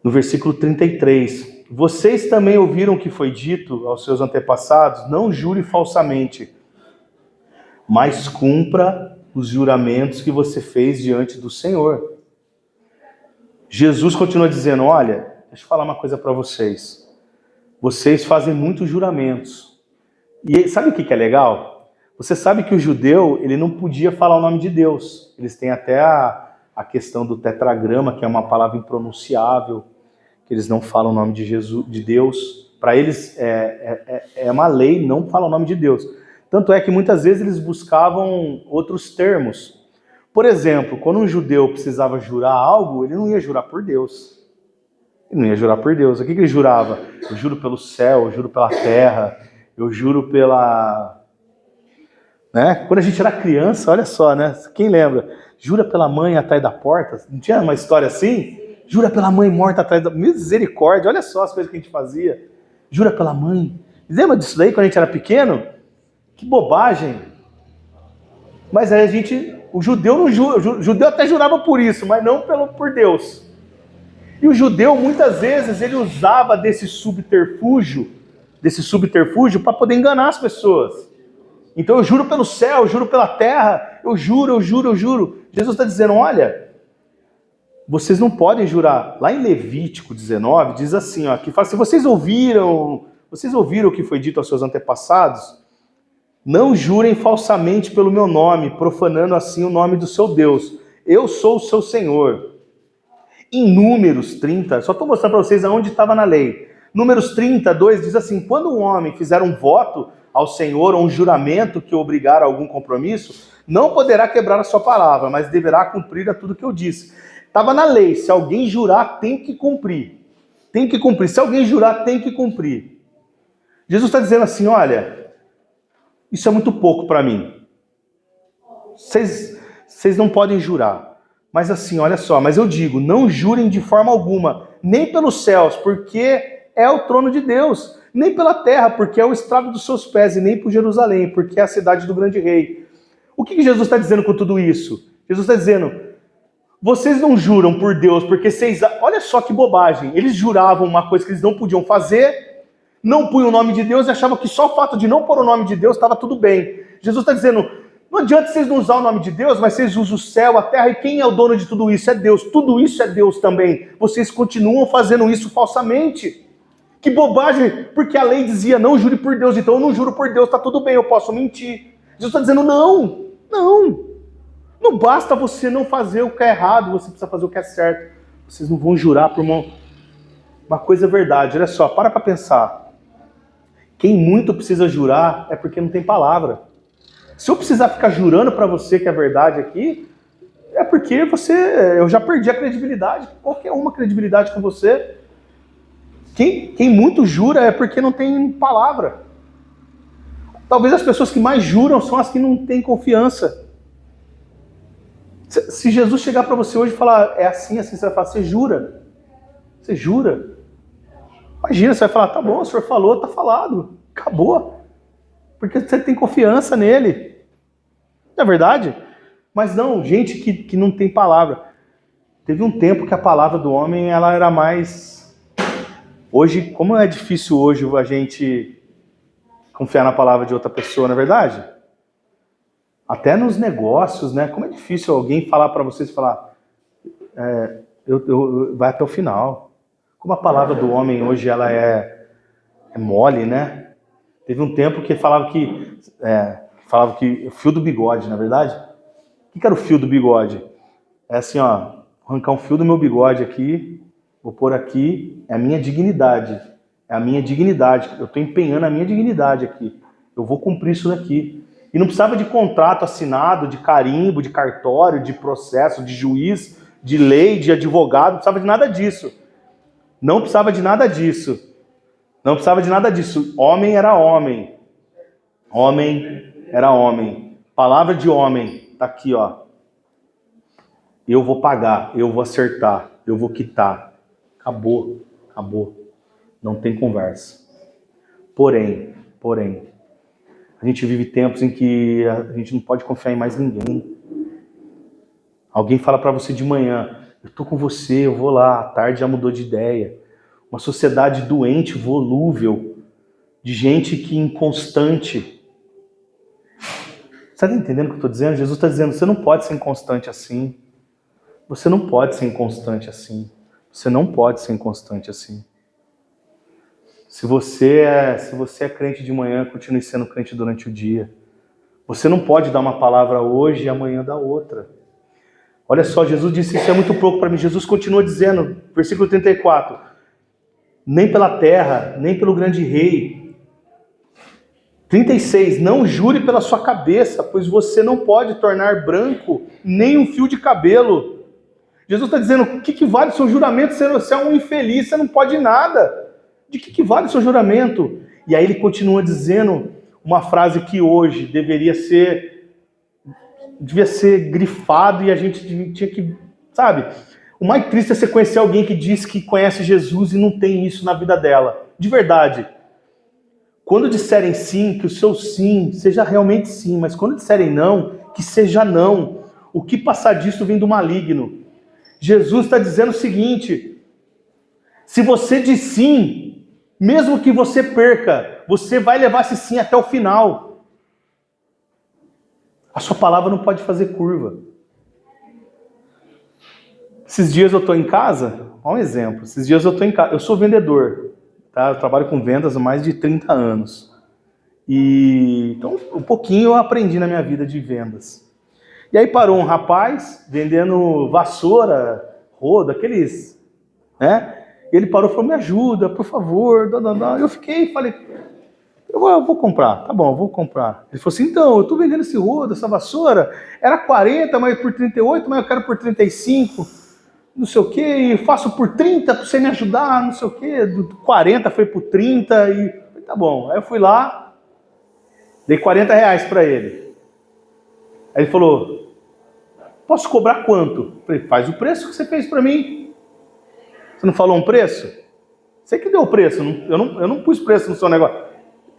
No versículo 33. Vocês também ouviram o que foi dito aos seus antepassados? Não jure falsamente, mas cumpra os juramentos que você fez diante do Senhor. Jesus continua dizendo, olha, deixa eu falar uma coisa para vocês. Vocês fazem muitos juramentos. E sabe o que é legal? Você sabe que o judeu, ele não podia falar o nome de Deus. Eles têm até a questão do tetragrama, que é uma palavra impronunciável, que eles não falam o nome de Jesus, de Deus. Para eles é uma lei não falar o nome de Deus. Tanto é que muitas vezes eles buscavam outros termos. Por exemplo, quando um judeu precisava jurar algo, ele não ia jurar por Deus. Ele não ia jurar por Deus. O que ele jurava? Eu juro pelo céu, eu juro pela terra, eu juro pela... Né? Quando a gente era criança, olha só, né? Quem lembra? Jura pela mãe atrás da porta? Não tinha uma história assim? Jura pela mãe morta atrás da... Misericórdia, olha só as coisas que a gente fazia. Jura pela mãe. Lembra disso daí quando a gente era pequeno? Que bobagem. Mas aí o judeu não jura, o judeu até jurava por isso, mas não por Deus. E o judeu, muitas vezes, ele usava desse subterfúgio para poder enganar as pessoas. Então eu juro pelo céu, eu juro pela terra, eu juro. Jesus está dizendo, olha, vocês não podem jurar. Lá em Levítico 19, diz assim, ó, que fala assim, vocês ouviram o que foi dito aos seus antepassados? Não jurem falsamente pelo meu nome, profanando assim o nome do seu Deus. Eu sou o seu Senhor. Em Números 30, só estou mostrando para vocês aonde estava na lei. Números 32 diz assim, quando um homem fizer um voto ao Senhor ou um juramento que obrigar a algum compromisso, não poderá quebrar a sua palavra, mas deverá cumprir a tudo que eu disse. Estava na lei, se alguém jurar, tem que cumprir. Tem que cumprir. Se alguém jurar, tem que cumprir. Jesus está dizendo assim, olha, isso é muito pouco para mim. Vocês não podem jurar. Mas assim, olha só, mas eu digo, não jurem de forma alguma, nem pelos céus, porque é o trono de Deus, nem pela terra, porque é o estrado dos seus pés, e nem por Jerusalém, porque é a cidade do grande rei. O que Jesus está dizendo com tudo isso? Jesus está dizendo, vocês não juram por Deus, porque vocês... Olha só que bobagem, eles juravam uma coisa que eles não podiam fazer, não punham o nome de Deus e achavam que só o fato de não pôr o nome de Deus estava tudo bem. Jesus está dizendo... Não adianta vocês não usar o nome de Deus, mas vocês usam o céu, a terra, e quem é o dono de tudo isso? É Deus. Tudo isso é Deus também. Vocês continuam fazendo isso falsamente. Que bobagem, porque a lei dizia, não jure por Deus, então eu não juro por Deus, está tudo bem, eu posso mentir. Jesus está dizendo, não basta você não fazer o que é errado, você precisa fazer o que é certo. Vocês não vão jurar por uma coisa verdade. Olha só, para pensar. Quem muito precisa jurar é porque não tem palavra. Se eu precisar ficar jurando para você que é verdade aqui, é porque eu já perdi a credibilidade, qualquer uma credibilidade com você. Quem muito jura é porque não tem palavra. Talvez as pessoas que mais juram são as que não têm confiança. Se Jesus chegar para você hoje e falar, é assim, assim, você vai falar, você jura? Você jura? Imagina, você vai falar, tá bom, o senhor falou, tá falado, acabou. Porque você tem confiança nele. Não é verdade? Mas não, gente que não tem palavra. Teve um tempo que a palavra do homem, ela era mais... Hoje, como é difícil hoje a gente confiar na palavra de outra pessoa, não é verdade? Até nos negócios, né? Como é difícil alguém falar para vocês, falar, vai até o final. Como a palavra do homem hoje, ela é mole, né? Teve um tempo que falava que o fio do bigode, na é verdade? O que era o fio do bigode? É assim, ó, vou arrancar um fio do meu bigode aqui, vou pôr aqui, é a minha dignidade. É a minha dignidade. Eu estou empenhando a minha dignidade aqui. Eu vou cumprir isso daqui. E não precisava de contrato assinado, de carimbo, de cartório, de processo, de juiz, de lei, de advogado, não precisava de nada disso. Não precisava de nada disso. Não precisava de nada disso. Homem era homem. Homem era homem. Palavra de homem. Tá aqui, ó. Eu vou pagar, eu vou acertar, eu vou quitar. Acabou, acabou. Não tem conversa. Porém, a gente vive tempos em que a gente não pode confiar em mais ninguém. Alguém fala para você de manhã, eu tô com você, eu vou lá, à tarde já mudou de ideia. Uma sociedade doente, volúvel, de gente que inconstante. Você está entendendo o que eu estou dizendo? Jesus está dizendo, você não pode ser inconstante assim. Você não pode ser inconstante assim. Você não pode ser inconstante assim. Se você é crente de manhã, continue sendo crente durante o dia. Você não pode dar uma palavra hoje e amanhã dar outra. Olha só, Jesus disse, isso é muito pouco para mim. Jesus continua dizendo, versículo 34, nem pela terra, nem pelo grande rei. 36, não jure pela sua cabeça, pois você não pode tornar branco nem um fio de cabelo. Jesus está dizendo, o que vale o seu juramento? Você é um infeliz, você não pode nada. De que vale o seu juramento? E aí ele continua dizendo uma frase que hoje devia ser grifado e a gente tinha que, sabe? O mais triste é você conhecer alguém que diz que conhece Jesus e não tem isso na vida dela. De verdade. Quando disserem sim, que o seu sim seja realmente sim, mas quando disserem não, que seja não. O que passar disso vem do maligno. Jesus está dizendo o seguinte, se você diz sim, mesmo que você perca, você vai levar esse sim até o final. A sua palavra não pode fazer curva. Esses dias eu estou em casa, olha um exemplo, esses dias eu estou em casa, eu sou vendedor, tá? Eu trabalho com vendas há mais de 30 anos. Então, um pouquinho eu aprendi na minha vida de vendas. E aí parou um rapaz vendendo vassoura, rodo, aqueles, né? Ele parou e falou, me ajuda, por favor. Eu fiquei, falei, eu vou comprar, tá bom, eu vou comprar. Ele falou assim, então, eu estou vendendo esse rodo, essa vassoura, era 40, mas por 38, mas eu quero por 35, não sei o quê, e faço por 30 para você me ajudar, não sei o quê. Do 40 foi por 30, e tá bom. Aí eu fui lá, dei 40 reais para ele. Aí ele falou, posso cobrar quanto? Eu falei, faz o preço que você fez para mim. Você não falou um preço? Você que deu o preço, eu não pus preço no seu negócio.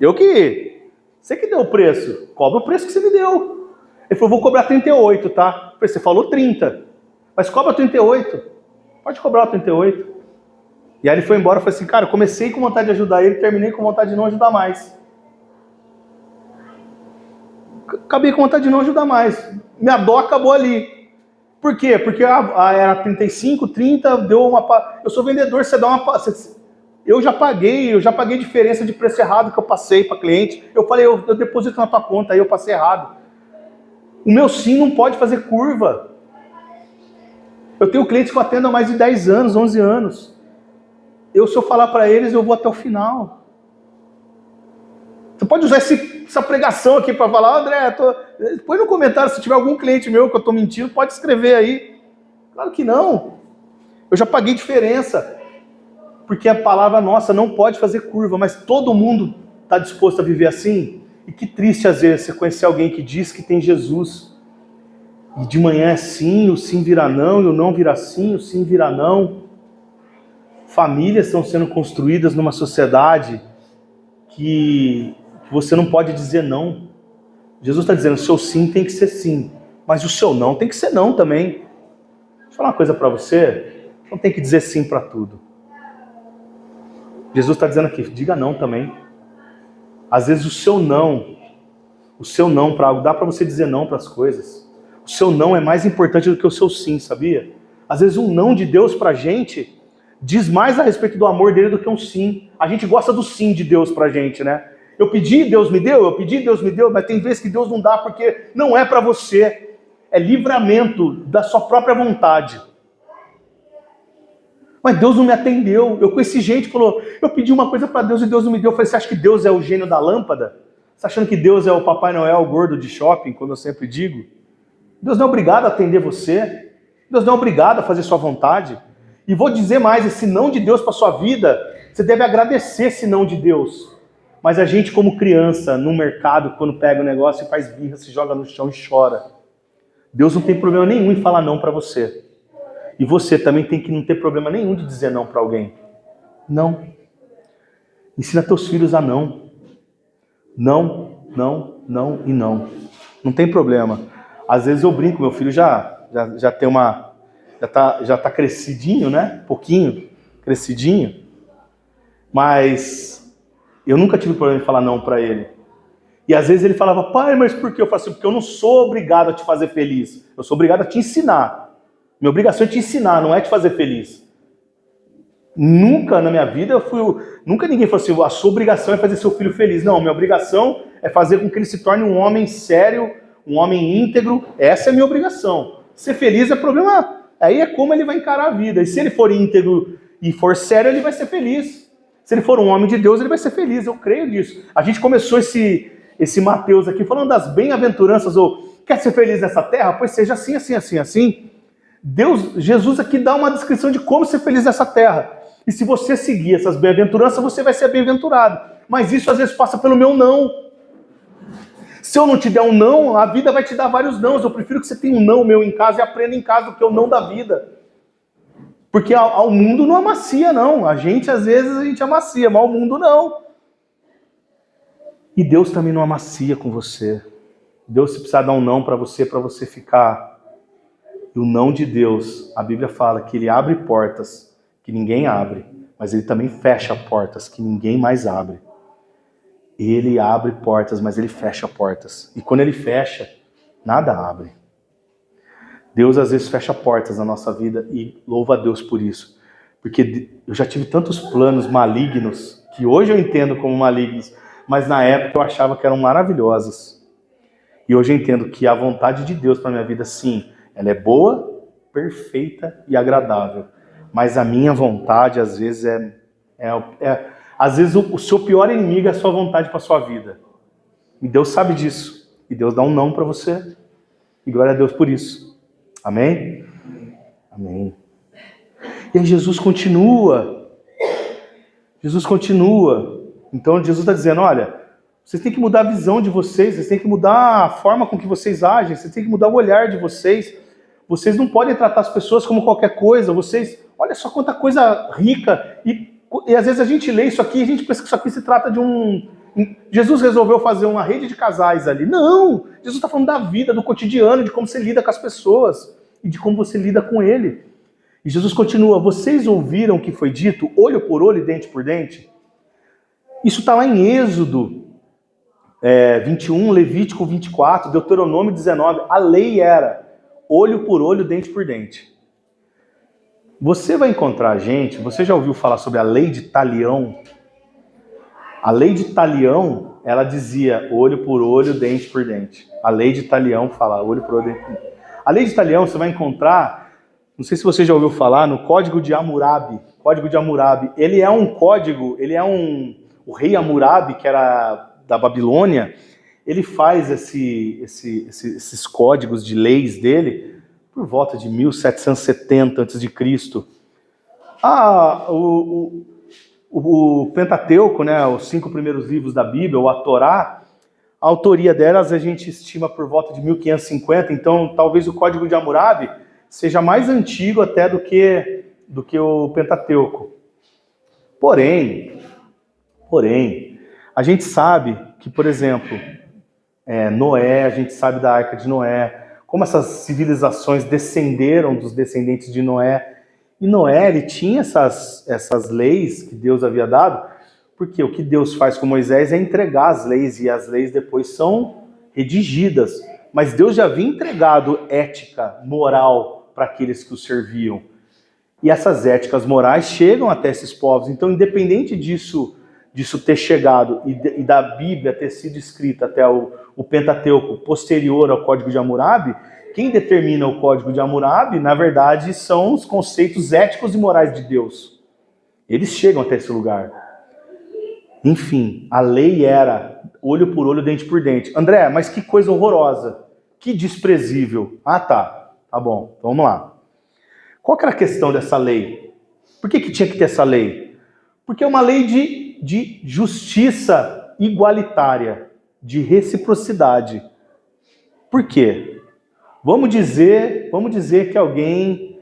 Você que deu o preço, cobra o preço que você me deu. Ele falou, vou cobrar 38, tá? Eu falei, você falou 30, mas cobra 38. Pode cobrar o 38. E aí ele foi embora e falou assim, cara, eu comecei com vontade de ajudar ele, terminei com vontade de não ajudar mais. Acabei com vontade de não ajudar mais. Minha dó acabou ali. Por quê? Porque era 35, 30, deu uma... Eu sou vendedor, você dá uma... Eu já paguei diferença de preço errado que eu passei para cliente. Eu falei, eu deposito na tua conta, aí eu passei errado. O meu sim não pode fazer curva. Eu tenho clientes que eu atendo há mais de 10 anos, 11 anos. Se eu falar para eles, eu vou até o final. Você pode usar essa pregação aqui para falar, André, põe no comentário se tiver algum cliente meu que eu estou mentindo, pode escrever aí. Claro que não. Eu já paguei diferença. Porque a palavra nossa não pode fazer curva, mas todo mundo está disposto a viver assim? E que triste, às vezes, você conhecer alguém que diz que tem Jesus. E de manhã é sim, o sim vira não, e o não vira sim, o sim vira não. Famílias estão sendo construídas numa sociedade que você não pode dizer não. Jesus está dizendo, o seu sim tem que ser sim, mas o seu não tem que ser não também. Deixa eu falar uma coisa para você, não tem que dizer sim para tudo. Jesus está dizendo aqui, diga não também. Às vezes o seu não para algo, dá para você dizer não para as coisas. O seu não é mais importante do que o seu sim, sabia? Às vezes um não de Deus para a gente diz mais a respeito do amor dele do que um sim. A gente gosta do sim de Deus pra gente, né? Eu pedi, Deus me deu, eu pedi, Deus me deu, mas tem vezes que Deus não dá porque não é pra você. É livramento da sua própria vontade. Mas Deus não me atendeu. Eu conheci gente que falou, eu pedi uma coisa pra Deus e Deus não me deu. Eu falei, você acha que Deus é o gênio da lâmpada? Você tá achando que Deus é o Papai Noel gordo de shopping, como eu sempre digo? Deus não é obrigado a atender você. Deus não é obrigado a fazer sua vontade. E vou dizer mais, esse não de Deus para sua vida, você deve agradecer esse não de Deus. Mas a gente, como criança, no mercado, quando pega o negócio e faz birra, se joga no chão e chora. Deus não tem problema nenhum em falar não para você. E você também tem que não ter problema nenhum de dizer não para alguém. Não. Ensina teus filhos a não. Não, não, não e não. Não tem problema. Às vezes eu brinco, meu filho já tem uma... Já tá crescidinho, né? Pouquinho, crescidinho. Mas eu nunca tive problema em falar não para ele. E às vezes ele falava, pai, mas por quê? Eu falo assim, porque eu não sou obrigado a te fazer feliz. Eu sou obrigado a te ensinar. Minha obrigação é te ensinar, não é te fazer feliz. Nunca na minha vida nunca ninguém falou assim, a sua obrigação é fazer seu filho feliz. Não, minha obrigação é fazer com que ele se torne um homem sério, um homem íntegro. Essa é a minha obrigação. Ser feliz é problema... Aí é como ele vai encarar a vida. E se ele for íntegro e for sério, ele vai ser feliz. Se ele for um homem de Deus, ele vai ser feliz. Eu creio nisso. A gente começou esse Mateus aqui falando das bem-aventuranças, ou quer ser feliz nessa terra? Pois seja assim, assim, assim, assim. Jesus aqui dá uma descrição de como ser feliz nessa terra. E se você seguir essas bem-aventuranças, você vai ser bem-aventurado. Mas isso às vezes passa pelo meu não. Se eu não te der um não, a vida vai te dar vários nãos. Eu prefiro que você tenha um não meu em casa e aprenda em casa do que o não da vida. Porque ao mundo não amacia, não. A gente, às vezes, a gente amacia, mas ao mundo não. E Deus também não amacia com você. Deus, se precisar dar um não para você ficar. E o não de Deus, a Bíblia fala que ele abre portas que ninguém abre, mas ele também fecha portas que ninguém mais abre. Ele abre portas, mas ele fecha portas. E quando ele fecha, nada abre. Deus às vezes fecha portas na nossa vida e louva a Deus por isso. Porque eu já tive tantos planos malignos, que hoje eu entendo como malignos, mas na época eu achava que eram maravilhosos. E hoje eu entendo que a vontade de Deus para minha vida, sim, ela é boa, perfeita e agradável. Mas a minha vontade às vezes às vezes o seu pior inimigo é a sua vontade para a sua vida. E Deus sabe disso. E Deus dá um não para você. E glória a Deus por isso. Amém? Amém. E aí Jesus continua. Jesus continua. Então Jesus está dizendo, olha, vocês têm que mudar a visão de vocês têm que mudar a forma com que vocês agem, vocês têm que mudar o olhar de vocês. Vocês não podem tratar as pessoas como qualquer coisa. Olha só quanta coisa rica. E às vezes a gente lê isso aqui e a gente pensa que isso aqui se trata de Jesus resolveu fazer uma rede de casais ali. Não! Jesus está falando da vida, do cotidiano, de como você lida com as pessoas e de como você lida com ele. E Jesus continua, vocês ouviram o que foi dito, olho por olho e dente por dente? Isso está lá em Êxodo 21, Levítico 24, Deuteronômio 19. A lei era olho por olho, dente por dente. Você vai encontrar gente, você já ouviu falar sobre a lei de Talião? A lei de Talião, ela dizia olho por olho, dente por dente. A lei de Talião fala olho por olho, dente por dente. A lei de Talião você vai encontrar, não sei se você já ouviu falar, no Código de Hammurabi. Código de Hammurabi. Ele é um código, o rei Hammurabi, que era da Babilônia, ele faz esses códigos de leis dele por volta de 1770 a.C. O Pentateuco, né, os 5 primeiros livros da Bíblia, ou a Torá, A autoria delas a gente estima por volta de 1550, então talvez o Código de Hammurabi seja mais antigo até do que o Pentateuco. Porém, a gente sabe que, por exemplo, Noé, a gente sabe da Arca de Noé, como essas civilizações descenderam dos descendentes de Noé. E Noé, ele tinha essas leis que Deus havia dado, porque o que Deus faz com Moisés é entregar as leis, e as leis depois são redigidas. Mas Deus já havia entregado ética, moral para aqueles que o serviam. E essas éticas morais chegam até esses povos. Então, independente disso ter chegado e da Bíblia ter sido escrita até o Pentateuco posterior ao Código de Hammurabi, quem determina o Código de Hammurabi, na verdade, são os conceitos éticos e morais de Deus. Eles chegam até esse lugar. Enfim, a lei era olho por olho, dente por dente. André, mas que coisa horrorosa. Que desprezível. Ah, tá bom, então vamos lá. Qual que era a questão dessa lei? Por que tinha que ter essa lei? Porque é uma lei de justiça igualitária, de reciprocidade. Por quê? Vamos dizer que alguém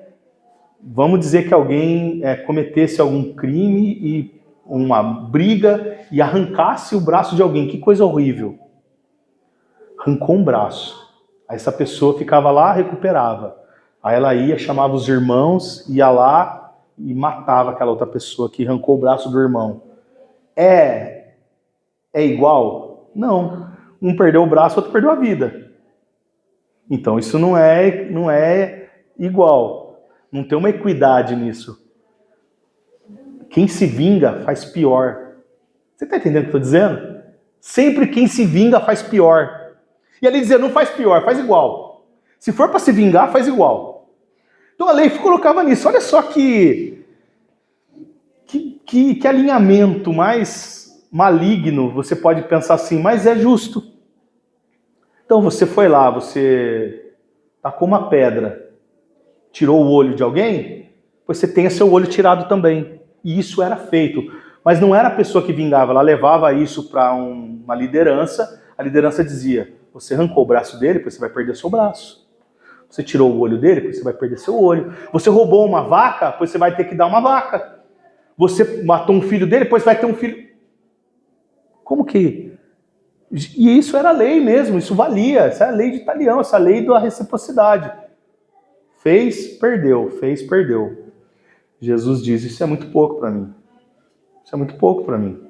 cometesse algum crime e uma briga e arrancasse o braço de alguém. Que coisa horrível. Arrancou um braço. Aí essa pessoa ficava lá, recuperava. Aí ela ia, chamava os irmãos, ia lá e matava aquela outra pessoa que arrancou o braço do irmão. É igual? Não. Um perdeu o braço, outro perdeu a vida. Então isso não é igual. Não tem uma equidade nisso. Quem se vinga faz pior. Você está entendendo o que eu estou dizendo? Sempre quem se vinga faz pior. E ali dizer, não faz pior, faz igual. Se for para se vingar, faz igual. Então a lei colocava nisso. Olha só que alinhamento mais maligno, você pode pensar assim, mas é justo. Então você foi lá, você tacou uma pedra, tirou o olho de alguém, você tenha seu olho tirado também. E isso era feito. Mas não era a pessoa que vingava, ela levava isso para uma liderança, a liderança dizia, você arrancou o braço dele, pois você vai perder seu braço. Você tirou o olho dele, pois você vai perder seu olho. Você roubou uma vaca, pois você vai ter que dar uma vaca. Você matou um filho dele, pois vai ter um filho. Como que? E isso era lei mesmo, isso valia. Essa é a lei de Italião, essa é a lei da reciprocidade. Fez, perdeu, fez, perdeu. Jesus diz, isso é muito pouco para mim. Isso é muito pouco para mim.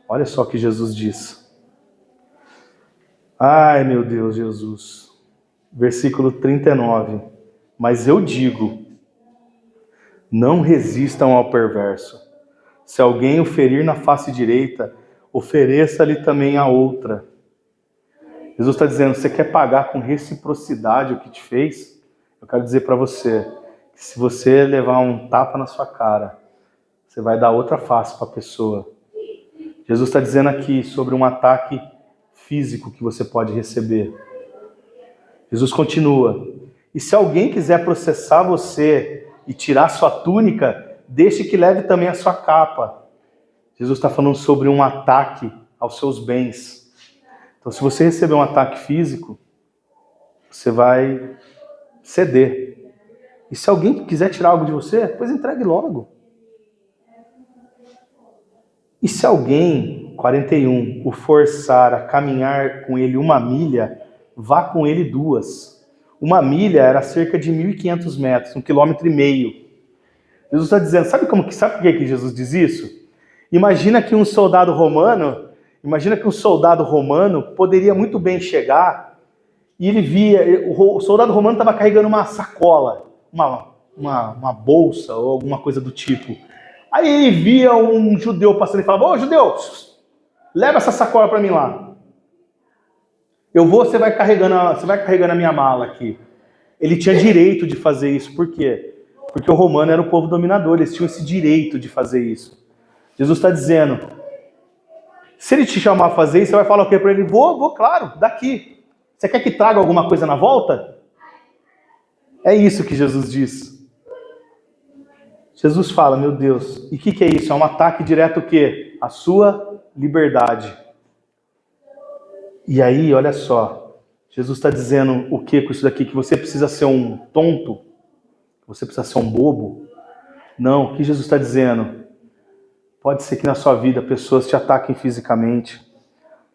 Olha só o que Jesus diz. Ai, meu Deus, Jesus. Versículo 39. Mas eu digo, não resistam ao perverso. Se alguém o ferir na face direita, ofereça-lhe também a outra. Jesus está dizendo, você quer pagar com reciprocidade o que te fez? Eu quero dizer para você, que se você levar um tapa na sua cara, você vai dar outra face para a pessoa. Jesus está dizendo aqui sobre um ataque físico que você pode receber. Jesus continua. E se alguém quiser processar você e tirar sua túnica, deixe que leve também a sua capa. Jesus está falando sobre um ataque aos seus bens. Então, se você receber um ataque físico, você vai ceder. E se alguém quiser tirar algo de você, pois entregue logo. E se alguém, 41, o forçar a caminhar com ele 1 milha, vá com ele 2. 1 milha era cerca de 1.500 metros, 1,5 km. Jesus está dizendo, sabe por que Jesus diz isso? Imagina que um soldado romano poderia muito bem chegar e ele via, o soldado romano estava carregando uma sacola, uma bolsa ou alguma coisa do tipo. Aí ele via um judeu passando e falava, ô judeu, leva essa sacola para mim lá. Você vai carregando a minha mala aqui. Ele tinha direito de fazer isso, por quê? Porque o romano era o povo dominador, eles tinham esse direito de fazer isso. Jesus está dizendo, se ele te chamar a fazer isso, você vai falar o quê para ele? Vou, claro, daqui. Você quer que traga alguma coisa na volta? É isso que Jesus diz. Jesus fala, meu Deus, e o que é isso? É um ataque direto o quê? A sua liberdade. E aí, olha só, Jesus está dizendo o que com isso daqui? Que você precisa ser um tonto? Que você precisa ser um bobo? Não, o que Jesus está dizendo? Pode ser que na sua vida pessoas te ataquem fisicamente.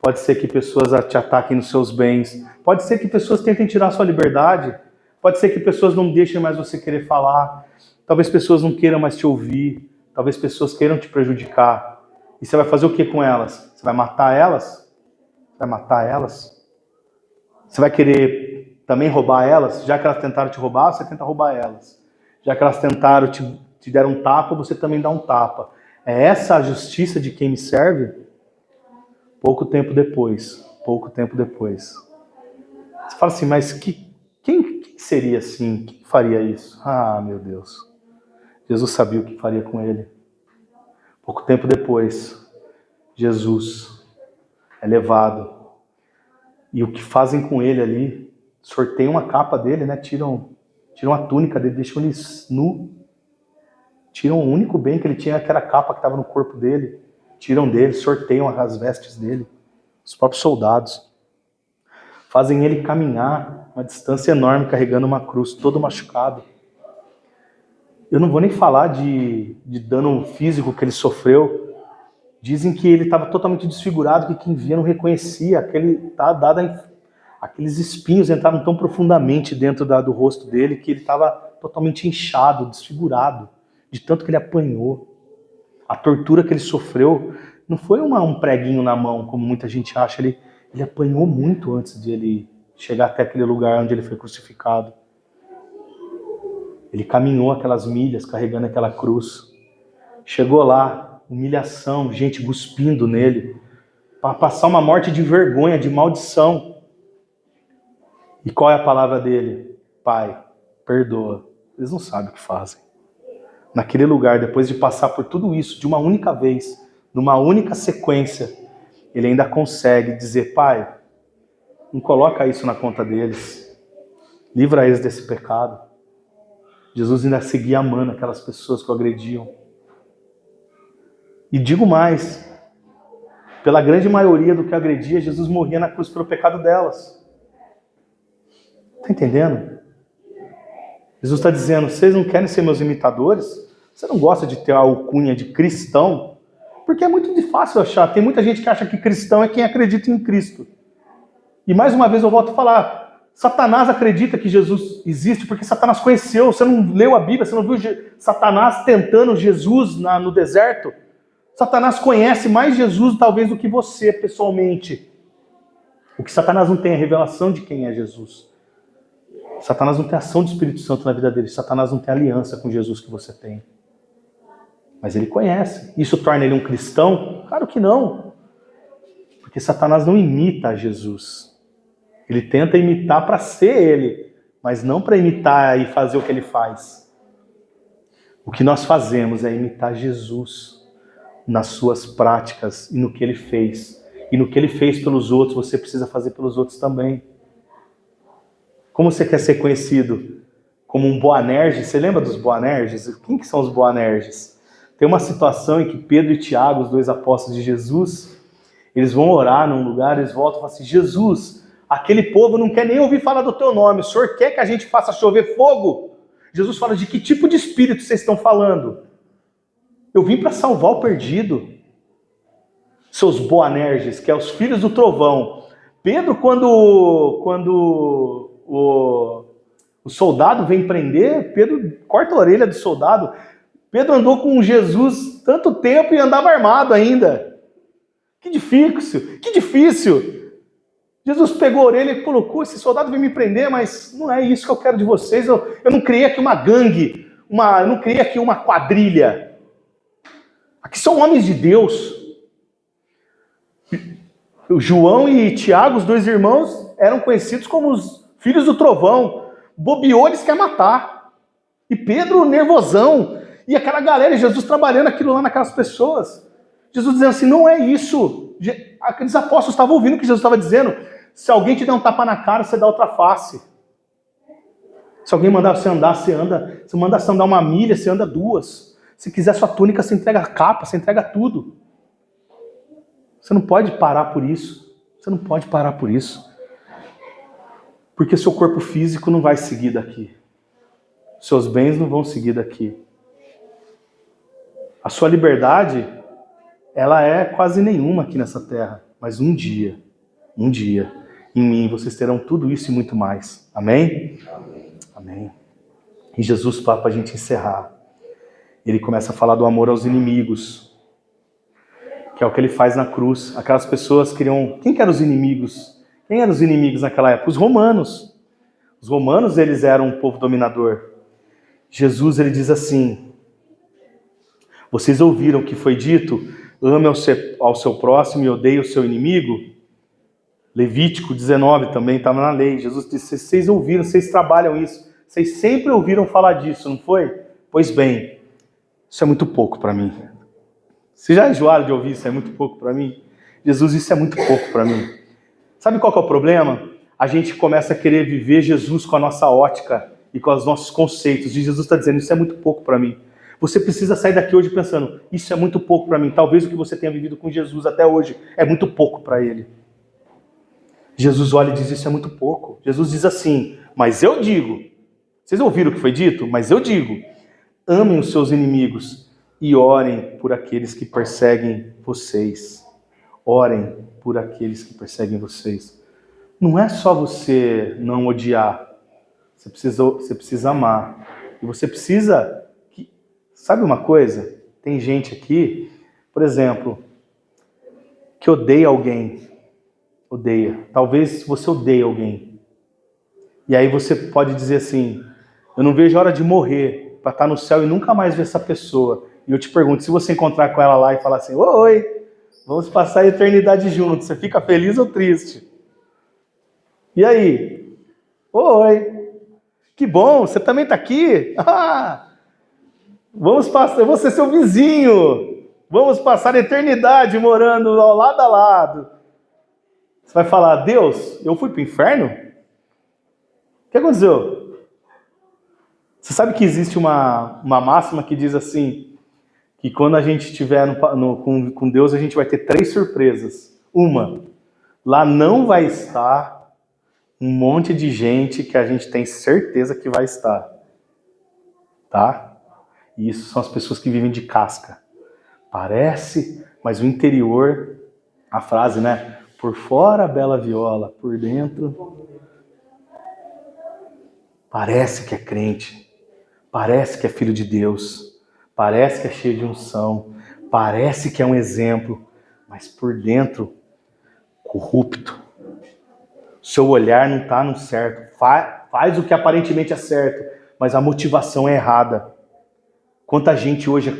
Pode ser que pessoas te ataquem nos seus bens. Pode ser que pessoas tentem tirar a sua liberdade. Pode ser que pessoas não deixem mais você querer falar. Talvez pessoas não queiram mais te ouvir. Talvez pessoas queiram te prejudicar. E você vai fazer o que com elas? Você vai matar elas? Você vai matar elas? Você vai querer também roubar elas? Já que elas tentaram te roubar, você tenta roubar elas. Já que elas tentaram te deram um tapa, você também dá um tapa. É essa a justiça de quem me serve? Pouco tempo depois. Você fala assim, mas quem seria assim? Quem faria isso? Ah, meu Deus. Jesus sabia o que faria com ele. Pouco tempo depois, Jesus é levado. E o que fazem com ele ali? Sorteiam uma capa dele, né? Tiram a túnica dele, deixam ele nu. Tiram o único bem que ele tinha, que era a capa que estava no corpo dele. Tiram dele, sorteiam as vestes dele. Os próprios soldados. Fazem ele caminhar uma distância enorme, carregando uma cruz, todo machucado. Eu não vou nem falar de dano físico que ele sofreu. Dizem que ele estava totalmente desfigurado, que quem via não reconhecia. Aqueles espinhos entraram tão profundamente dentro do rosto dele que ele estava totalmente inchado, desfigurado, de tanto que ele apanhou. A tortura que ele sofreu não foi um preguinho na mão, como muita gente acha. Ele apanhou muito antes de ele chegar até aquele lugar onde ele foi crucificado. Ele caminhou aquelas milhas carregando aquela cruz. Chegou lá, humilhação, gente cuspindo nele, para passar uma morte de vergonha, de maldição. E qual é a palavra dele? Pai, perdoa. Eles não sabem o que fazem. Naquele lugar, depois de passar por tudo isso, de uma única vez, numa única sequência, ele ainda consegue dizer, Pai, não coloca isso na conta deles. Livra eles desse pecado. Jesus ainda seguia amando aquelas pessoas que o agrediam. E digo mais, pela grande maioria do que agredia, Jesus morria na cruz pelo pecado delas. Está entendendo? Jesus está dizendo, vocês não querem ser meus imitadores? Você não gosta de ter a alcunha de cristão? Porque é muito fácil achar. Tem muita gente que acha que cristão é quem acredita em Cristo. E mais uma vez eu volto a falar, Satanás acredita que Jesus existe porque Satanás conheceu. Você não leu a Bíblia, você não viu Satanás tentando Jesus no deserto? Satanás conhece mais Jesus talvez do que você pessoalmente. O que Satanás não tem é a revelação de quem é Jesus. Satanás não tem ação do Espírito Santo na vida dele. Satanás não tem aliança com Jesus que você tem. Mas ele conhece. Isso torna ele um cristão? Claro que não. Porque Satanás não imita Jesus. Ele tenta imitar para ser ele, mas não para imitar e fazer o que ele faz. O que nós fazemos é imitar Jesus nas suas práticas e no que ele fez. E no que ele fez pelos outros, você precisa fazer pelos outros também. Como você quer ser conhecido? Como um Boanerges? Você lembra dos Boanerges? Quem que são os Boanerges? Tem uma situação em que Pedro e Tiago, os dois apóstolos de Jesus, eles vão orar num lugar, eles voltam e falam assim, Jesus, aquele povo não quer nem ouvir falar do teu nome, o Senhor quer que a gente faça chover fogo? Jesus fala, de que tipo de espírito vocês estão falando? Eu vim para salvar o perdido. Seus Boanerges, que é os filhos do trovão. Pedro, quando o soldado vem prender, Pedro corta a orelha do soldado. Pedro andou com Jesus tanto tempo e andava armado ainda. Que difícil. Jesus pegou a orelha e colocou, esse soldado veio me prender, mas não é isso que eu quero de vocês. Eu não criei aqui uma gangue, eu não criei aqui uma quadrilha. Aqui são homens de Deus. O João e Tiago, os dois irmãos, eram conhecidos como os filhos do trovão. Bobeou, eles querem matar. E Pedro, nervosão. E aquela galera, Jesus trabalhando aquilo lá naquelas pessoas. Jesus dizendo assim, não é isso. Aqueles apóstolos estavam ouvindo o que Jesus estava dizendo. Se alguém te der um tapa na cara, você dá outra face. Se alguém mandar você andar, você anda. Se mandar você andar uma milha, você anda 2. Se quiser sua túnica, você entrega a capa, você entrega tudo. Você não pode parar por isso. Você não pode parar por isso. Porque seu corpo físico não vai seguir daqui. Seus bens não vão seguir daqui. A sua liberdade, ela é quase nenhuma aqui nessa terra. Mas um dia, em mim vocês terão tudo isso e muito mais. Amém? Amém. E Jesus, para a gente encerrar, ele começa a falar do amor aos inimigos, que é o que ele faz na cruz. Aquelas pessoas queriam... Quem que eram os inimigos? Quem eram os inimigos naquela época? Os romanos. Os romanos, eles eram um povo dominador. Jesus, ele diz assim: vocês ouviram o que foi dito? Ame ao seu próximo e odeie o seu inimigo. Levítico 19 também estava na lei. Jesus disse: vocês ouviram, vocês trabalham isso. Vocês sempre ouviram falar disso, não foi? Pois bem, isso é muito pouco para mim. Vocês já enjoaram de ouvir isso? É muito pouco para mim? Jesus, isso é muito pouco para mim. Sabe qual que é o problema? A gente começa a querer viver Jesus com a nossa ótica e com os nossos conceitos. E Jesus está dizendo: isso é muito pouco para mim. Você precisa sair daqui hoje pensando: isso é muito pouco para mim. Talvez o que você tenha vivido com Jesus até hoje é muito pouco para ele. Jesus olha e diz: isso é muito pouco. Jesus diz assim: mas eu digo. Vocês ouviram o que foi dito? Mas eu digo: amem os seus inimigos e orem por aqueles que perseguem vocês. Orem por aqueles que perseguem vocês. Não é só você não odiar. Você precisa amar. E você precisa... Sabe uma coisa? Tem gente aqui, por exemplo, que odeia alguém. Odeia. Talvez você odeie alguém. E aí você pode dizer assim: eu não vejo a hora de morrer para estar no céu e nunca mais ver essa pessoa. E eu te pergunto, se você encontrar com ela lá e falar assim: oi, vamos passar a eternidade juntos, você fica feliz ou triste? E aí? Oi, que bom, você também está aqui? Vamos passar, eu vou ser seu vizinho. Vamos passar a eternidade morando ao lado a lado. Você vai falar: Deus, eu fui para o inferno? O que aconteceu? Você sabe que existe uma máxima que diz assim, que quando a gente estiver com Deus, a gente vai ter 3 surpresas. Uma, lá não vai estar um monte de gente que a gente tem certeza que vai estar. Tá? E isso são as pessoas que vivem de casca. Parece, mas o interior, a frase, né? Por fora, bela viola, por dentro... Parece que é crente, parece que é filho de Deus, parece que é cheio de unção, parece que é um exemplo, mas por dentro, corrupto. Seu olhar não está no certo, faz o que aparentemente é certo, mas a motivação é errada. Quanta gente hoje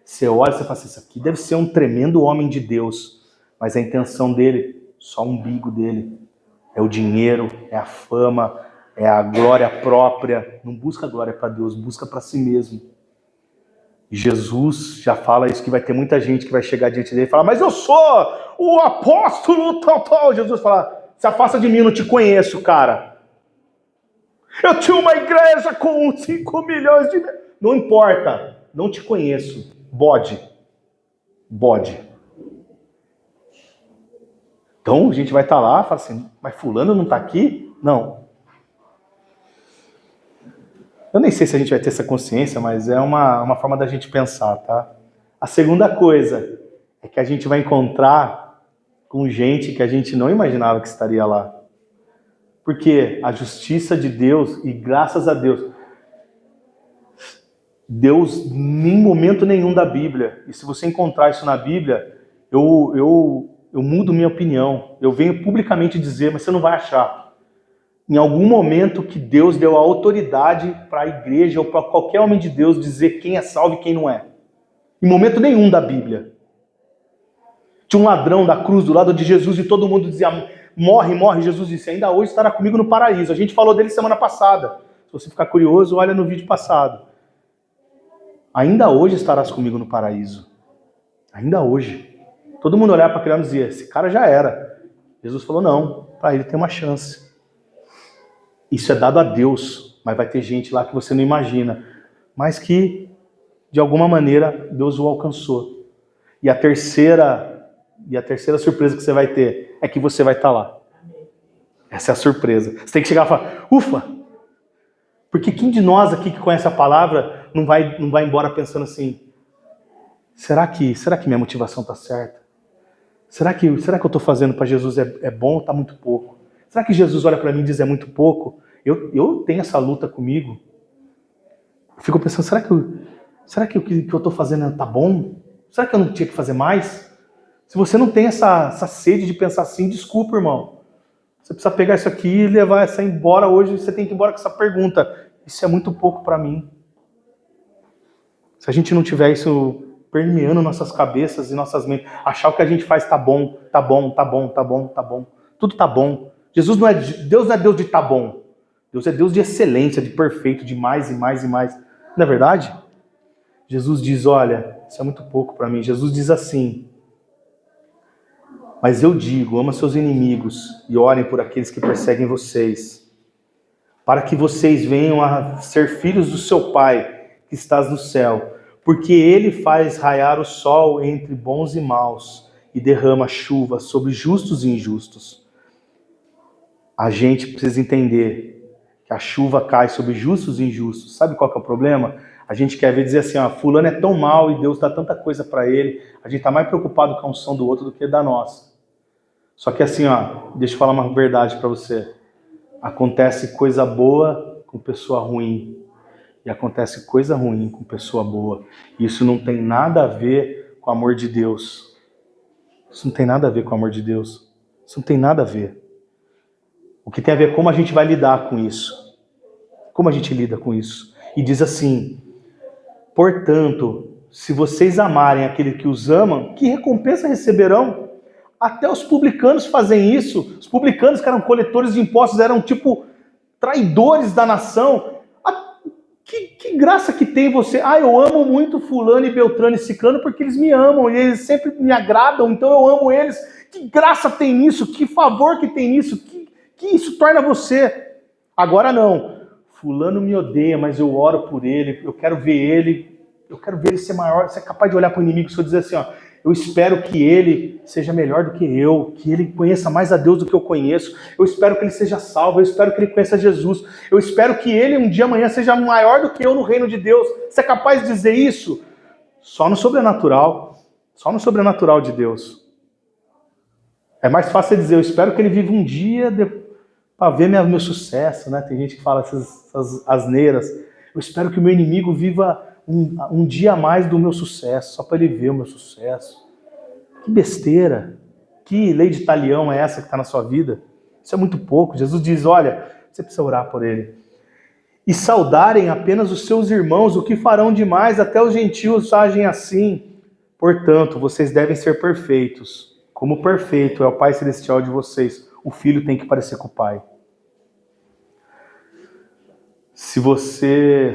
você olha e você fala assim: isso aqui deve ser um tremendo homem de Deus, mas a intenção dele, só o umbigo dele, é o dinheiro, é a fama, é a glória própria. Não busca glória para Deus, busca para si mesmo. E Jesus já fala isso, que vai ter muita gente que vai chegar diante dele e falar: mas eu sou o apóstolo tal. Jesus fala: se afasta de mim, eu não te conheço, cara. Eu tinha uma igreja com 5 milhões de... Não importa, não te conheço. Bode. Então a gente vai estar lá e fala assim: mas fulano não está aqui? Não. Eu nem sei se a gente vai ter essa consciência, mas é uma forma da gente pensar, tá? A segunda coisa é que a gente vai encontrar com gente que a gente não imaginava que estaria lá. Porque a justiça de Deus, e graças a Deus, Deus, em momento nenhum da Bíblia, e se você encontrar isso na Bíblia, eu mudo minha opinião. Eu venho publicamente dizer, mas você não vai achar. Em algum momento que Deus deu a autoridade para a igreja ou para qualquer homem de Deus dizer quem é salvo e quem não é. Em momento nenhum da Bíblia. Tinha um ladrão da cruz do lado de Jesus e todo mundo dizia: morre, morre. Jesus disse: ainda hoje estará comigo no paraíso. A gente falou dele semana passada. Se você ficar curioso, olha no vídeo passado. Ainda hoje estarás comigo no paraíso. Ainda hoje. Todo mundo olhava para aquele homem e dizia: esse cara já era. Jesus falou: não, para ele tem uma chance. Isso é dado a Deus, mas vai ter gente lá que você não imagina, mas que, de alguma maneira, Deus o alcançou. E a terceira E a terceira surpresa que você vai ter é que você vai estar lá. Essa é a surpresa. Você tem que chegar e falar, ufa! Porque quem de nós aqui que conhece a palavra não vai embora pensando assim, será que minha motivação está certa? Será que eu estou fazendo para Jesus é bom ou está muito pouco? Será que Jesus olha para mim e diz é muito pouco? Eu tenho essa luta comigo. Eu fico pensando, será que o que eu estou fazendo está bom? Será que eu não tinha que fazer mais? Se você não tem essa sede de pensar assim, desculpa, irmão. Você precisa pegar isso aqui e levar essa embora hoje. Você tem que ir embora com essa pergunta. Isso é muito pouco para mim. Se a gente não tiver isso permeando nossas cabeças e nossas mentes, achar o que a gente faz tá bom, tá bom, tá bom, tá bom, tá bom. Tudo tá bom. Deus não é Deus de tá bom. Deus é Deus de excelência, de perfeito, de mais e mais e mais. Não é verdade? Jesus diz, olha, isso é muito pouco para mim. Jesus diz assim, mas eu digo, ama seus inimigos e orem por aqueles que perseguem vocês, para que vocês venham a ser filhos do seu Pai, que estás no céu, porque Ele faz raiar o sol entre bons e maus e derrama chuva sobre justos e injustos. A gente precisa entender que a chuva cai sobre justos e injustos. Sabe qual que é o problema? A gente quer ver dizer assim, ó, fulano é tão mal e Deus dá tanta coisa para ele, a gente está mais preocupado com a unção do outro do que da nossa. Só que assim, ó, deixa eu falar uma verdade para você. Acontece coisa boa com pessoa ruim. E acontece coisa ruim com pessoa boa. Isso não tem nada a ver com o amor de Deus. Isso não tem nada a ver com o amor de Deus. Isso não tem nada a ver. O que tem a ver é como a gente vai lidar com isso. Como a gente lida com isso. E diz assim, portanto, se vocês amarem aquele que os amam, que recompensa receberão? Até os publicanos fazem isso. Os publicanos que eram coletores de impostos eram tipo traidores da nação. Que graça que tem você. Ah, eu amo muito fulano e beltrano e ciclano porque eles me amam e eles sempre me agradam, então eu amo eles. Que graça tem nisso? Que favor que tem nisso? Que isso torna você? Agora não. Fulano me odeia, mas eu oro por ele, eu quero ver ele ser maior. Você é capaz de olhar para o inimigo e só dizer assim, ó, eu espero que ele seja melhor do que eu, que ele conheça mais a Deus do que eu conheço. Eu espero que ele seja salvo, eu espero que ele conheça Jesus. Eu espero que ele um dia amanhã seja maior do que eu no reino de Deus. Você é capaz de dizer isso? Só no sobrenatural. Só no sobrenatural de Deus. É mais fácil dizer, eu espero que ele viva um dia para ver meu sucesso, né? Tem gente que fala essas asneiras. Eu espero que o meu inimigo viva um dia a mais do meu sucesso, só para ele ver o meu sucesso. Que besteira. Que lei de talião é essa que está na sua vida? Isso é muito pouco. Jesus diz, olha, você precisa orar por ele. E saudarem apenas os seus irmãos, o que farão demais, até os gentios agem assim. Portanto, vocês devem ser perfeitos. Como perfeito é o Pai Celestial de vocês, o Filho tem que parecer com o Pai. Se você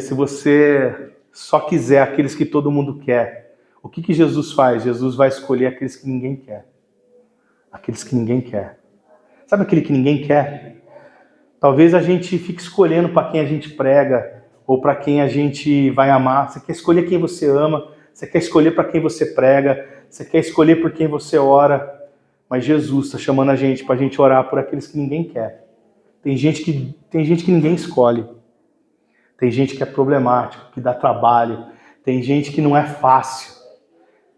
só quiser aqueles que todo mundo quer, o que Jesus faz? Jesus vai escolher aqueles que ninguém quer. Aqueles que ninguém quer. Sabe aquele que ninguém quer? Talvez a gente fique escolhendo para quem a gente prega ou para quem a gente vai amar. Você quer escolher quem você ama, você quer escolher para quem você prega, você quer escolher por quem você ora. Mas Jesus está chamando a gente para a gente orar por aqueles que ninguém quer. Tem gente que ninguém escolhe. Tem gente que é problemático, que dá trabalho. Tem gente que não é fácil.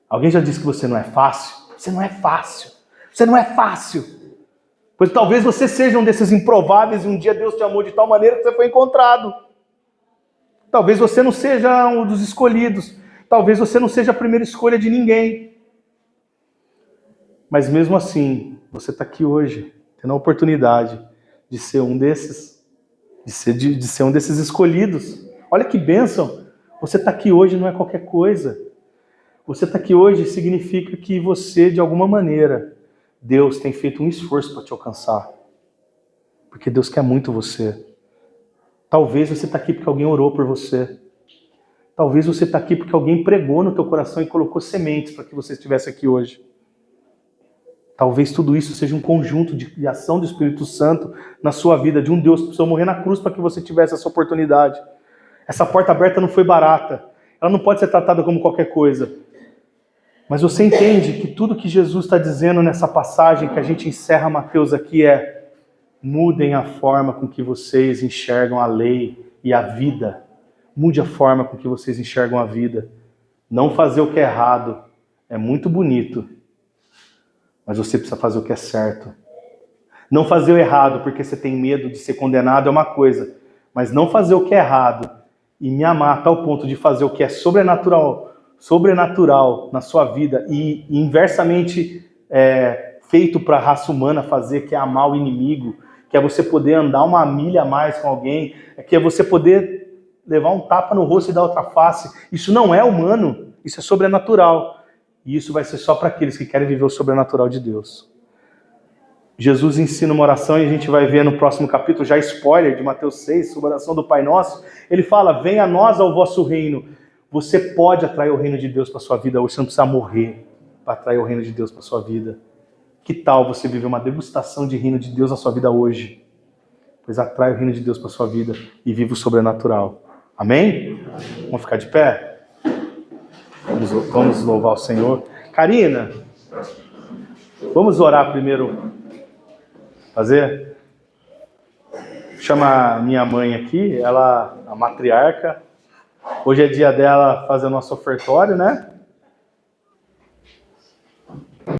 Alguém já disse que você não é fácil? Você não é fácil. Você não é fácil. Pois talvez você seja um desses improváveis e um dia Deus te amou de tal maneira que você foi encontrado. Talvez você não seja um dos escolhidos. Talvez você não seja a primeira escolha de ninguém. Mas mesmo assim, você está aqui hoje, tendo a oportunidade de ser um desses. De ser um desses escolhidos. Olha que bênção. Você está aqui hoje não é qualquer coisa. Você está aqui hoje significa que você, de alguma maneira, Deus tem feito um esforço para te alcançar. Porque Deus quer muito você. Talvez você está aqui porque alguém orou por você. Talvez você está aqui porque alguém pregou no teu coração e colocou sementes para que você estivesse aqui hoje. Talvez tudo isso seja um conjunto de ação do Espírito Santo na sua vida, de um Deus que precisou morrer na cruz para que você tivesse essa oportunidade. Essa porta aberta não foi barata. Ela não pode ser tratada como qualquer coisa. Mas você entende que tudo que Jesus está dizendo nessa passagem que a gente encerra Mateus aqui é: mudem a forma com que vocês enxergam a lei e a vida. Mude a forma com que vocês enxergam a vida. Não fazer o que é errado é muito bonito, mas você precisa fazer o que é certo. Não fazer o errado porque você tem medo de ser condenado é uma coisa, mas não fazer o que é errado e me amar a tal ponto de fazer o que é sobrenatural na sua vida e inversamente feito para a raça humana fazer, que é amar o inimigo, que é você poder andar uma milha a mais com alguém, que é você poder levar um tapa no rosto e dar outra face. Isso não é humano, isso é sobrenatural. E isso vai ser só para aqueles que querem viver o sobrenatural de Deus. Jesus ensina uma oração e a gente vai ver no próximo capítulo, já spoiler de Mateus 6, sobre a oração do Pai Nosso. Ele fala: venha a nós ao vosso reino. Você pode atrair o reino de Deus para a sua vida hoje, você não precisa morrer para atrair o reino de Deus para a sua vida. Que tal você viver uma degustação de reino de Deus na sua vida hoje? Pois atrai o reino de Deus para a sua vida e viva o sobrenatural. Amém? Vamos ficar de pé? Vamos louvar o Senhor. Karina, vamos orar primeiro. Fazer? Chama a minha mãe aqui, ela, a matriarca. Hoje é dia dela fazer o nosso ofertório, né?